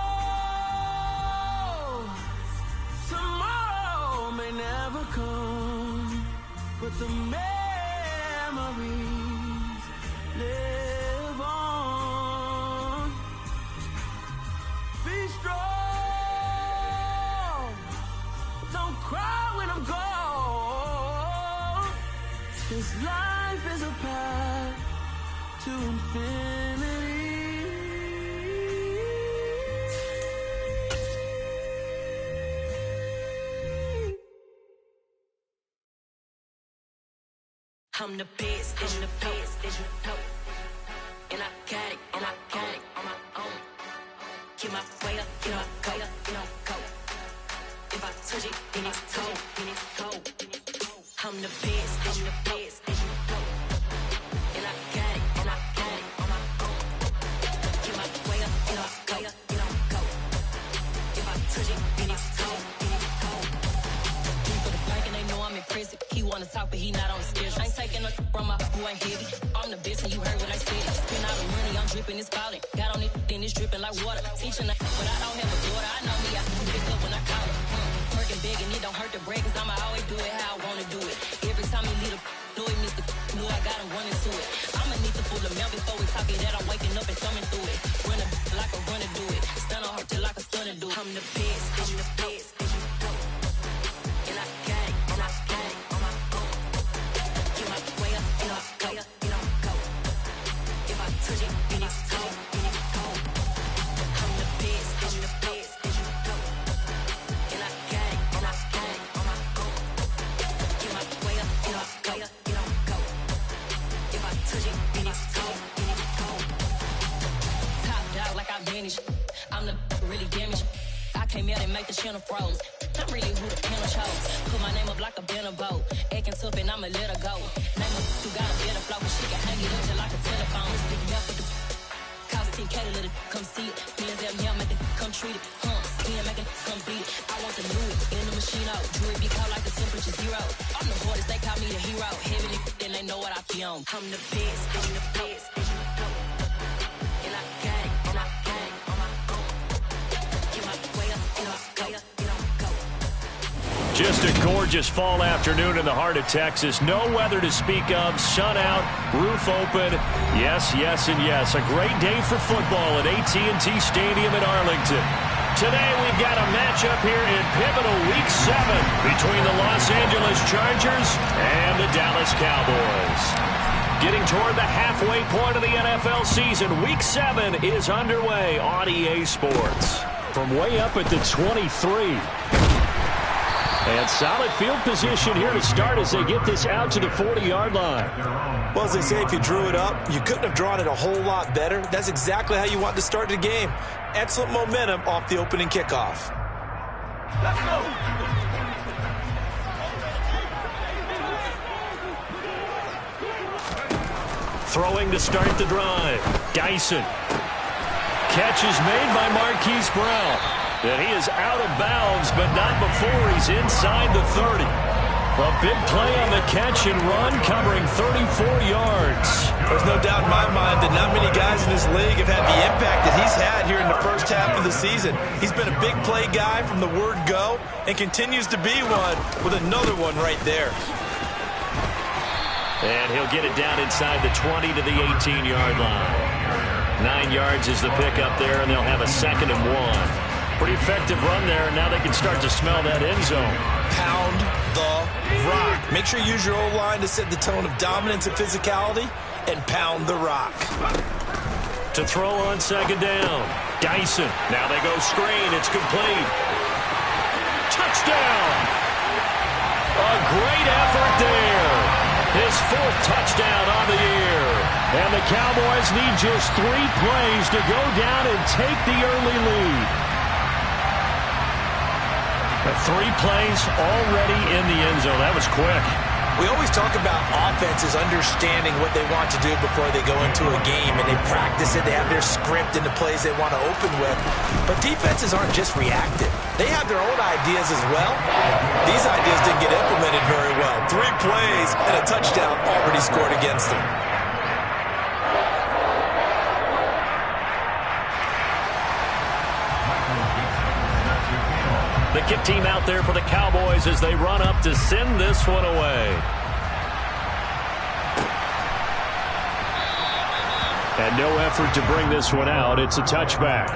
may never come, but the memories live on. Be strong, don't cry when I'm gone. This life is a path to infinity. I'm the best, as you know. And I got it, on my own. Get my way up, get my go, go. If I touch it, then it's cold. I'm the best, as you know. And I got it, on my own. Get my way up, get my go. If I touch it, then it's cold. For the bike and they know I'm impressive. He wanna talk, but he not on the schedule. I ain't taking no from my boy heavy. I'm the best and you heard what I said. Spend all the money, I'm dripping, it's falling. Got on it, then it's dripping like water. Teaching but I don't have a daughter. I know me, I can pick up when I call it. Working big and it don't hurt the break, cause I'ma always do it how I wanna do it. Every time he lead a know it, Mr. Know I got him running to it. I'ma need to pull the mail before we talk it that I'm waking up and thumbing through it. Run a like a runner do it. Stun on her till like a stunner do it. I'm the best, I'm the best, as you know. And I got it, on my own. Get my way up, go. If I touch it, then it's cold. I'm the best, I'm the best, as you know. And I got it, on my own. Get my way up, go. If I touch it, then it's cold. came out and make the channel froze. I'm really who the panel chose. Put my name up like a banner boat. Acting tough and I'ma let her go. Name her who got a better flow, but she can hang it up just like a telephone. Speaking up with the cost 10K to let it come see it. Hands down here, make it come treat it. Spin, make it come beat it. I want the new in the machine out. Jewelry be called like the temperature 0. I'm the hardest, they call me the hero. Heavy then they know what I be on. I'm the best, I'm the best. And I got it, and I got it on my own. Get my way up, get up, go, get on, go. Just a gorgeous fall afternoon in the heart of Texas. No weather to speak of. Sun out, roof open. Yes, yes, and yes. A great day for football at AT&T Stadium in Arlington. Today we've got a matchup here in pivotal Week 7 between the Los Angeles Chargers and the Dallas Cowboys. Getting toward the halfway point of the NFL season, Week 7 is underway on EA Sports. From way up at the 23. And solid field position here to start as they get this out to the 40-yard line. Well, as they say, if you drew it up, you couldn't have drawn it a whole lot better. That's exactly how you want to start the game. Excellent momentum off the opening kickoff. Let's go. Throwing to start the drive. Dyson. Catch is made by Marquise Brown. And he is out of bounds, but not before he's inside the 30. A big play on the catch and run, covering 34 yards. There's no doubt in my mind that not many guys in this league have had the impact that he's had here in the first half of the season. He's been a big play guy from the word go and continues to be one with another one right there. And he'll get it down inside the 20 to the 18-yard line. 9 yards is the pickup there, and they'll have a 2nd and 1. Pretty effective run there, and now they can start to smell that end zone. Pound the rock. Make sure you use your O-line to set the tone of dominance and physicality, and pound the rock. To throw on 2nd down. Dyson. Now they go screen. It's complete. Touchdown! A great effort there. His 4th touchdown on the year. And the Cowboys need just 3 plays to go down and take the early lead. 3 plays already in the end zone. That was quick. We always talk about offenses understanding what they want to do before they go into a game, and they practice it. They have their script and the plays they want to open with. But defenses aren't just reactive. They have their own ideas as well. These ideas didn't get implemented very well. 3 plays and a touchdown already scored against them. The kick team out there for the Cowboys as they run up to send this one away. And no effort to bring this one out. It's a touchback.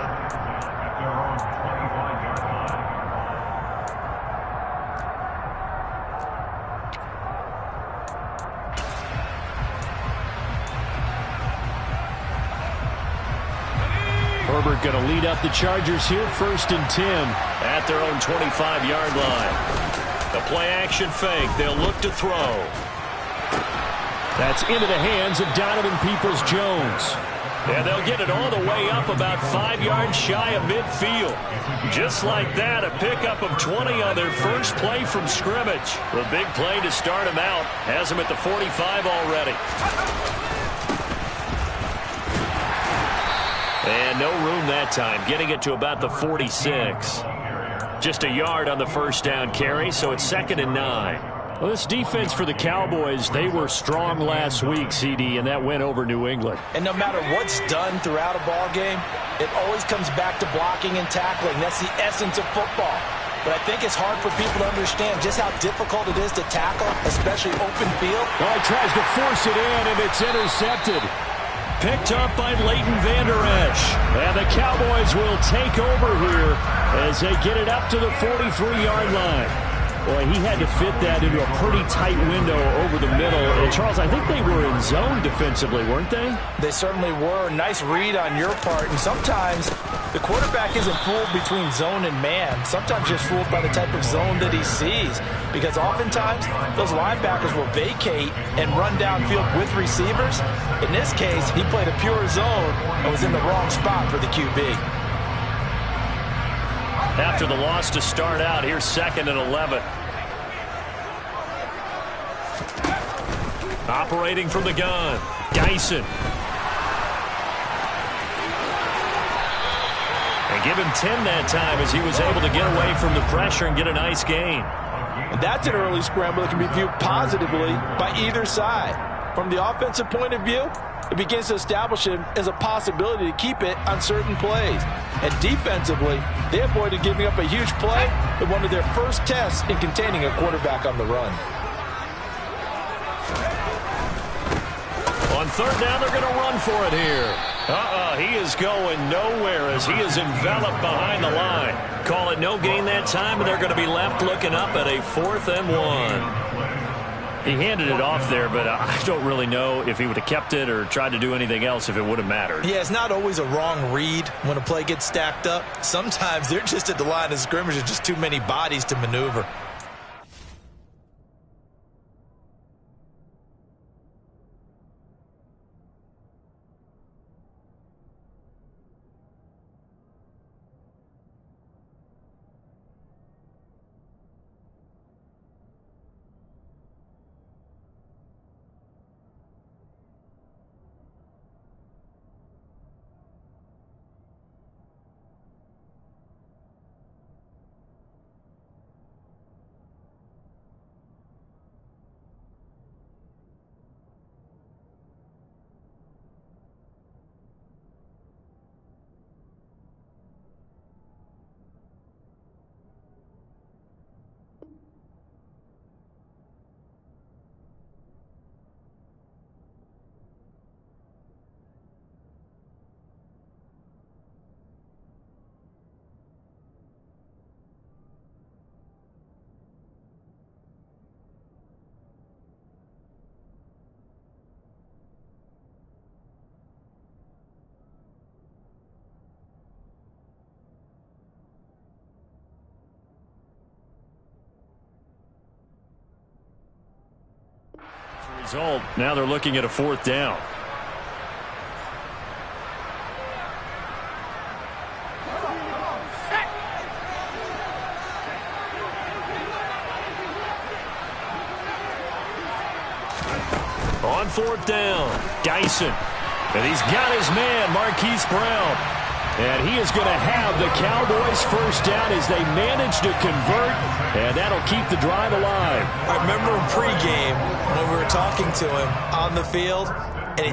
Herbert going to lead up the Chargers here, 1st and 10 at their own 25-yard line. The play-action fake. They'll look to throw. That's into the hands of Donovan Peoples-Jones. And they'll get it all the way up about 5 yards shy of midfield. Just like that, a pickup of 20 on their first play from scrimmage. The big play to start them out has them at the 45 already. And no room that time, getting it to about the 46. Just a yard on the first down carry, so it's 2nd and 9. Well, this defense for the Cowboys, they were strong last week, CD, and that went over New England. And no matter what's done throughout a ball game, it always comes back to blocking and tackling. That's the essence of football. But I think it's hard for people to understand just how difficult it is to tackle, especially open field. Well, he tries to force it in, and it's intercepted. Picked up by Leighton Vander Esch. And the Cowboys will take over here as they get it up to the 43-yard line. Boy, he had to fit that into a pretty tight window over the middle. And, Charles, I think they were in zone defensively, weren't they? They certainly were. Nice read on your part. And sometimes the quarterback isn't fooled between zone and man. Sometimes just fooled by the type of zone that he sees. Because oftentimes, those linebackers will vacate and run downfield with receivers. In this case, he played a pure zone and was in the wrong spot for the QB. after the loss to start out. Here's 2nd and 11. Operating from the gun, Dyson. And give him 10 that time as he was able to get away from the pressure and get a nice gain. And that's an early scramble that can be viewed positively by either side. From the offensive point of view, it begins to establish him as a possibility to keep it on certain plays. And defensively, they avoided giving up a huge play in one of their first tests in containing a quarterback on the run. On 3rd down, they're going to run for it here. He is going nowhere as he is enveloped behind the line. Call it no gain that time, and they're going to be left looking up at a 4th and 1. He handed it off there, but I don't really know if he would have kept it or tried to do anything else if it would have mattered. Yeah, it's not always a wrong read when a play gets stacked up. Sometimes they're just at the line of scrimmage. There's just too many bodies to maneuver. Result, now they're looking at a 4th down. On 4th down, Dyson. And he's got his man, Marquise Brown. And he is going to have the Cowboys 1st down as they manage to convert, and that'll keep the drive alive. I remember in pregame when we were talking to him on the field, and he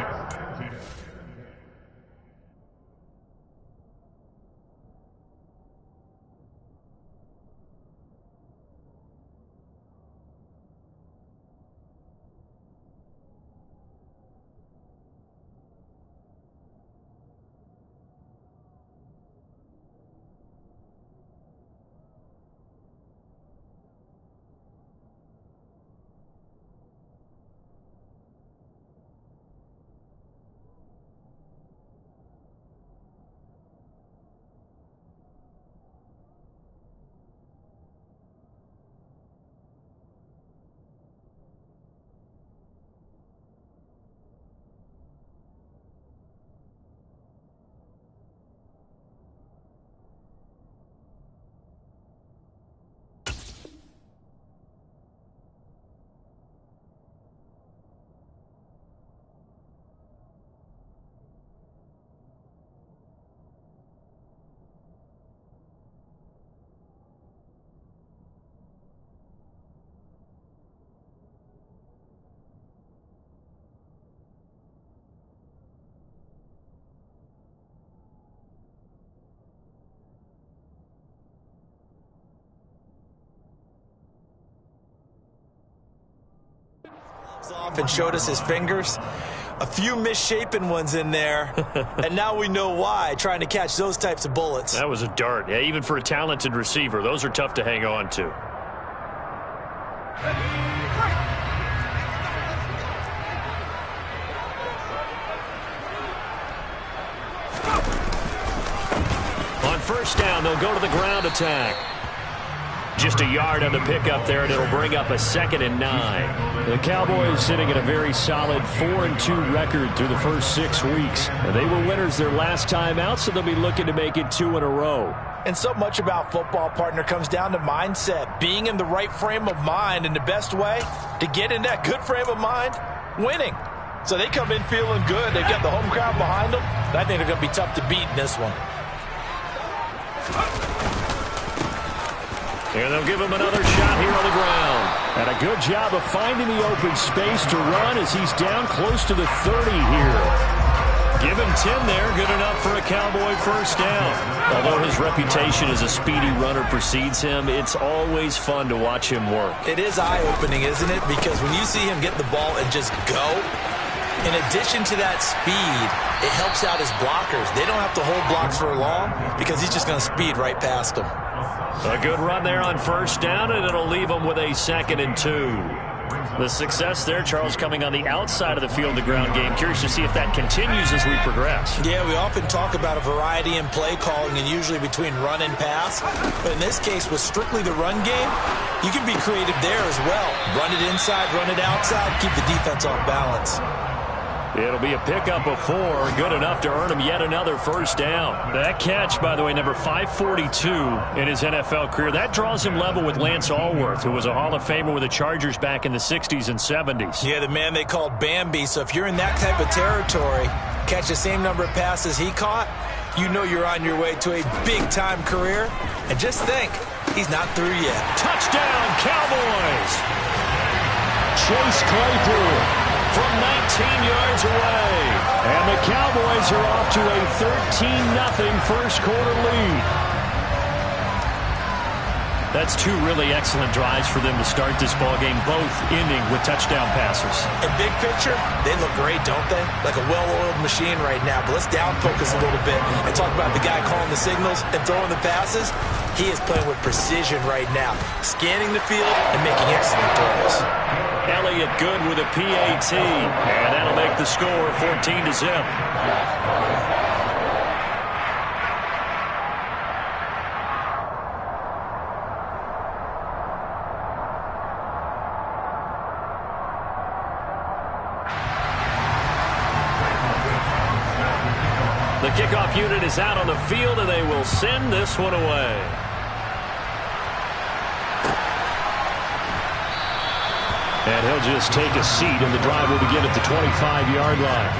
off and showed us his fingers. A few misshapen ones in there, and now we know why, trying to catch those types of bullets. That was a dart. Yeah, even for a talented receiver, those are tough to hang on to. On 1st down, they'll go to the ground attack. Just a yard on the pickup there, and it'll bring up a 2nd and 9. The Cowboys sitting at a very solid 4-2 record through the first 6 weeks. They were winners their last time out, so they'll be looking to make it 2 in a row. And so much about football, partner, comes down to mindset. Being in the right frame of mind, and the best way to get in that good frame of mind, winning. So they come in feeling good. They've got the home crowd behind them. And I think they're going to be tough to beat in this one. And they'll give him another shot here on the ground. And a good job of finding the open space to run as he's down close to the 30 here. Give him 10 there. Good enough for a Cowboy first down. Although his reputation as a speedy runner precedes him, it's always fun to watch him work. It is eye-opening, isn't it? Because when you see him get the ball and just go, in addition to that speed, it helps out his blockers. They don't have to hold blocks for long because he's just going to speed right past them. A good run there on first down, and it'll leave them with a 2nd and 2. The success there, Charles, coming on the outside of the field, the ground game. Curious to see if that continues as we progress. Yeah, we often talk about a variety in play calling and usually between run and pass. But in this case, with strictly the run game, you can be creative there as well. Run it inside, run it outside, keep the defense off balance. It'll be a pickup of 4, good enough to earn him yet another first down. That catch, by the way, number 542 in his NFL career, that draws him level with Lance Allworth, who was a Hall of Famer with the Chargers back in the 60s and 70s. Yeah, the man they called Bambi. So if you're in that type of territory, catch the same number of passes he caught, you know you're on your way to a big-time career. And just think, he's not through yet. Touchdown, Cowboys! Chase Claypool from 19 yards away. And the Cowboys are off to a 13-0 first quarter lead. That's 2 really excellent drives for them to start this ballgame, both ending with touchdown passes. In big picture, they look great, don't they? Like a well-oiled machine right now. But let's down focus a little bit and talk about the guy calling the signals and throwing the passes. He is playing with precision right now, scanning the field and making excellent throws. Elliott good with a PAT, and that'll make the score 14-0. The kickoff unit is out on the field, and they will send this one away. And he'll just take a seat, and the drive will begin at the 25-yard line.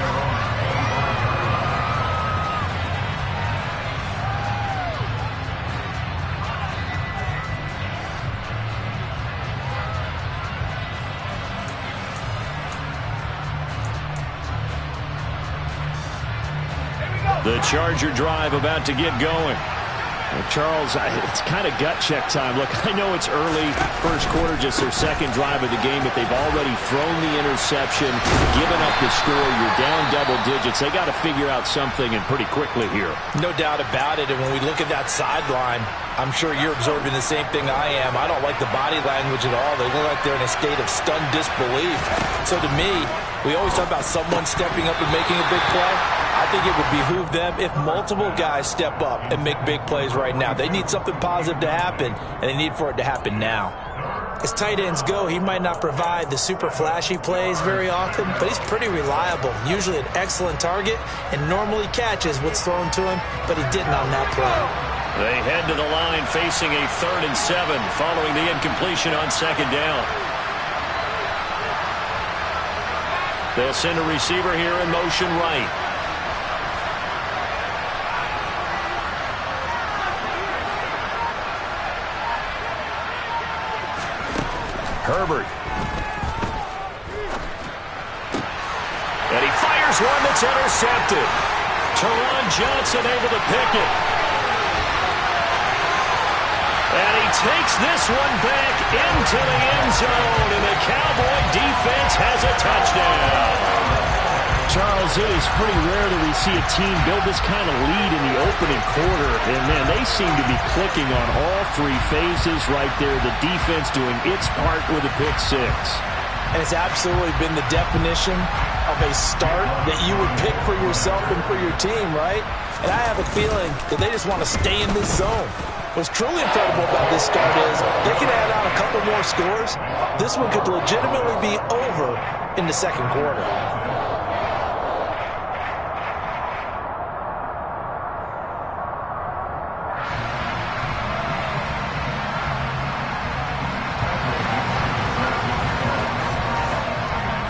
The Charger drive about to get going. Charles, it's kind of gut check time. Look, I know it's early, first quarter, just their second drive of the game, but they've already thrown the interception, given up the score. You're down double digits. They got to figure out something, and pretty quickly here. No doubt about it. And when we look at that sideline, I'm sure you're absorbing the same thing I am. I don't like the body language at all. They look like they're in a state of stunned disbelief. So to me, we always talk about someone stepping up and making a big play. I think it would behoove them if multiple guys step up and make big plays right now. They need something positive to happen, and they need for it to happen now. As tight ends go, he might not provide the super flashy plays very often, but he's pretty reliable, usually an excellent target, and normally catches what's thrown to him, but he didn't on that play. They head to the line facing a 3rd and 7 following the incompletion on second down. They'll send a receiver here in motion right. Herbert. And he fires one that's intercepted. Teron Johnson able to pick it. And he takes this one back into the end zone, and the Cowboy defense has a touchdown. Charles, it is pretty rare that we see a team build this kind of lead in the opening quarter. And, man, they seem to be clicking on all 3 phases right there. The defense doing its part with a pick 6. And it's absolutely been the definition of a start that you would pick for yourself and for your team, right? And I have a feeling that they just want to stay in this zone. What's truly incredible about this start is they can add on a couple more scores. This one could legitimately be over in the second quarter.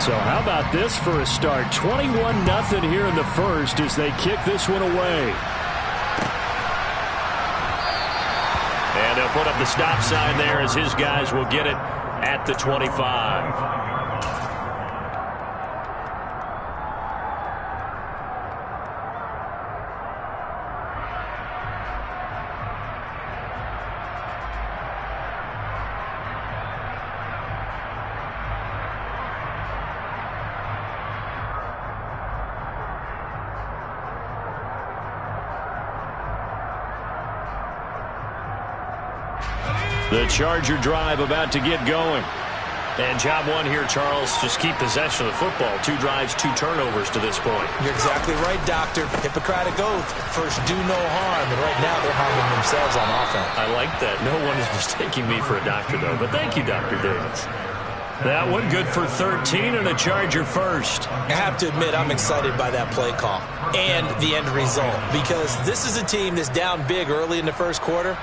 So how about this for a start? 21-0 here in the first as they kick this one away. And they'll put up the stop sign there as his guys will get it at the 25. The Charger drive about to get going. And job one here, Charles, just keep possession of the football. 2 drives, 2 turnovers to this point. You're exactly right, Doctor. Hippocratic oath. First, do no harm. And right now, they're harming themselves on offense. I like that. No one is mistaking me for a doctor, though. But thank you, Dr. Davis. That one good for 13 and a Charger first. I have to admit, I'm excited by that play call and the end result. Because this is a team that's down big early in the first quarter.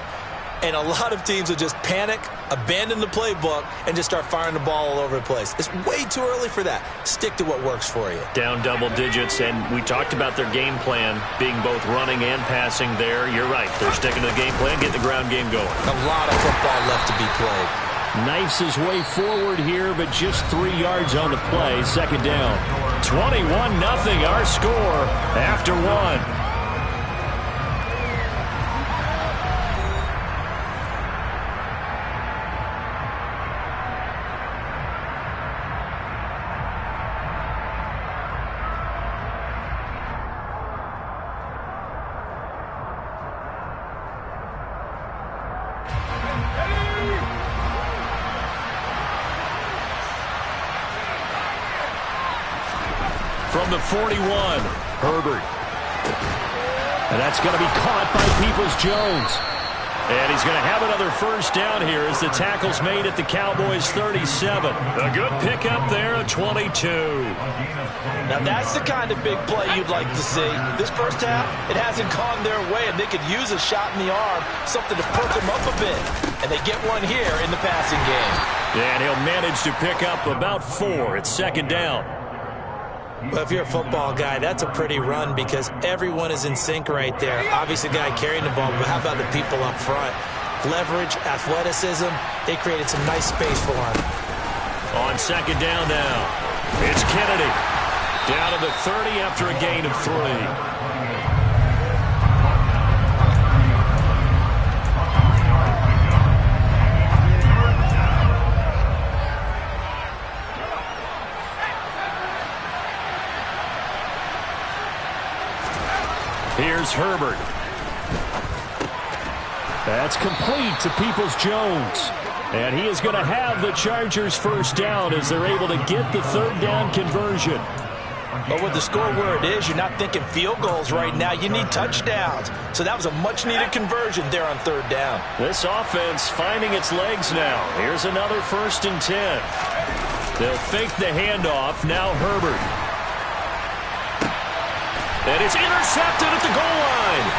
And a lot of teams will just panic, abandon the playbook, and just start firing the ball all over the place. It's way too early for that. Stick to what works for you. Down double digits, and we talked about their game plan being both running and passing there. You're right. They're sticking to the game plan, getting the ground game going. A lot of football left to be played. Knifes his way forward here, but just 3 yards on the play. Second down. 21-0 our score after 1. From the 41, Herbert. And that's going to be caught by Peoples-Jones. And he's going to have another first down here as the tackle's made at the Cowboys' 37. A good pickup there, a 22. Now that's the kind of big play you'd like to see. This first half, it hasn't gone their way, and they could use a shot in the arm, something to perk them up a bit. And they get one here in the passing game. And he'll manage to pick up about 4. It's second down. Well, if you're a football guy, that's a pretty run because everyone is in sync right there. Obviously, the guy carrying the ball, but how about the people up front? Leverage, athleticism, they created some nice space for him. On second down now, it's Kennedy. Down to the 30 after a gain of 3. Here's Herbert. That's complete to Peoples-Jones. And he is going to have the Chargers first down as they're able to get the third down conversion. But with the score where it is, you're not thinking field goals right now. You need touchdowns. So that was a much-needed conversion there on third down. This offense finding its legs now. Here's another 1st and 10. They'll fake the handoff. Now Herbert. And it's intercepted at the goal line.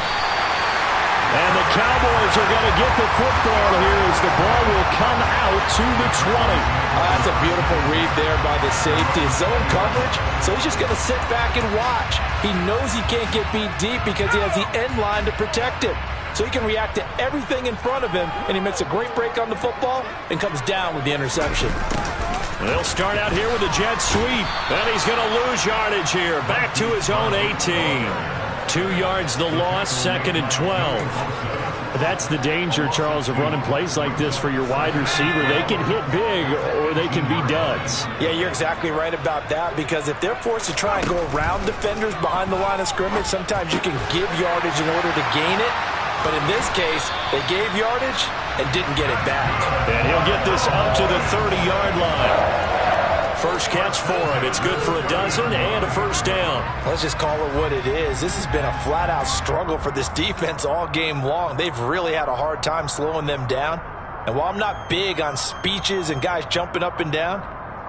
And the Cowboys are going to get the football here as the ball will come out to the 20. That's a beautiful read there by the safety. Zone coverage, so he's just going to sit back and watch. He knows he can't get beat deep because he has the end line to protect him. So he can react to everything in front of him, and he makes a great break on the football and comes down with the interception. They'll start out here with a jet sweep. And he's going to lose yardage here. Back to his own 18. 2 yards the loss, 2nd and 12. That's the danger, Charles, of running plays like this for your wide receiver. They can hit big or they can be duds. Yeah, you're exactly right about that because if they're forced to try and go around defenders behind the line of scrimmage, sometimes you can give yardage in order to gain it. But in this case, they gave yardage and didn't get it back. And he'll get this up to the 30-yard line. first catch for him. It's good for a dozen and a first down. Let's just call it what it is. This has been a flat-out struggle for this defense all game long. They've really had a hard time slowing them down. And while I'm not big on speeches and guys jumping up and down,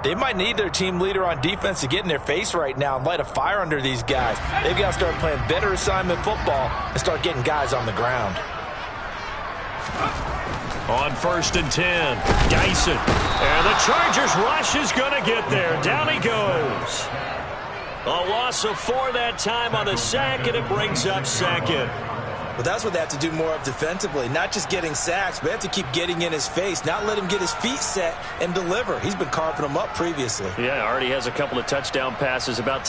they might need their team leader on defense to get in their face right now and light a fire under these guys. They've got to start playing better assignment football and start getting guys on the ground. On 1st and 10, Geisen. And the Chargers rush is going to get there. Down he goes. A loss of 4 that time on the sack, and it brings up 2nd. Well, that's what they have to do more of defensively. Not just getting sacks, but they have to keep getting in his face, not let him get his feet set and deliver. He's been carving them up previously. Yeah, already has a couple of touchdown passes, about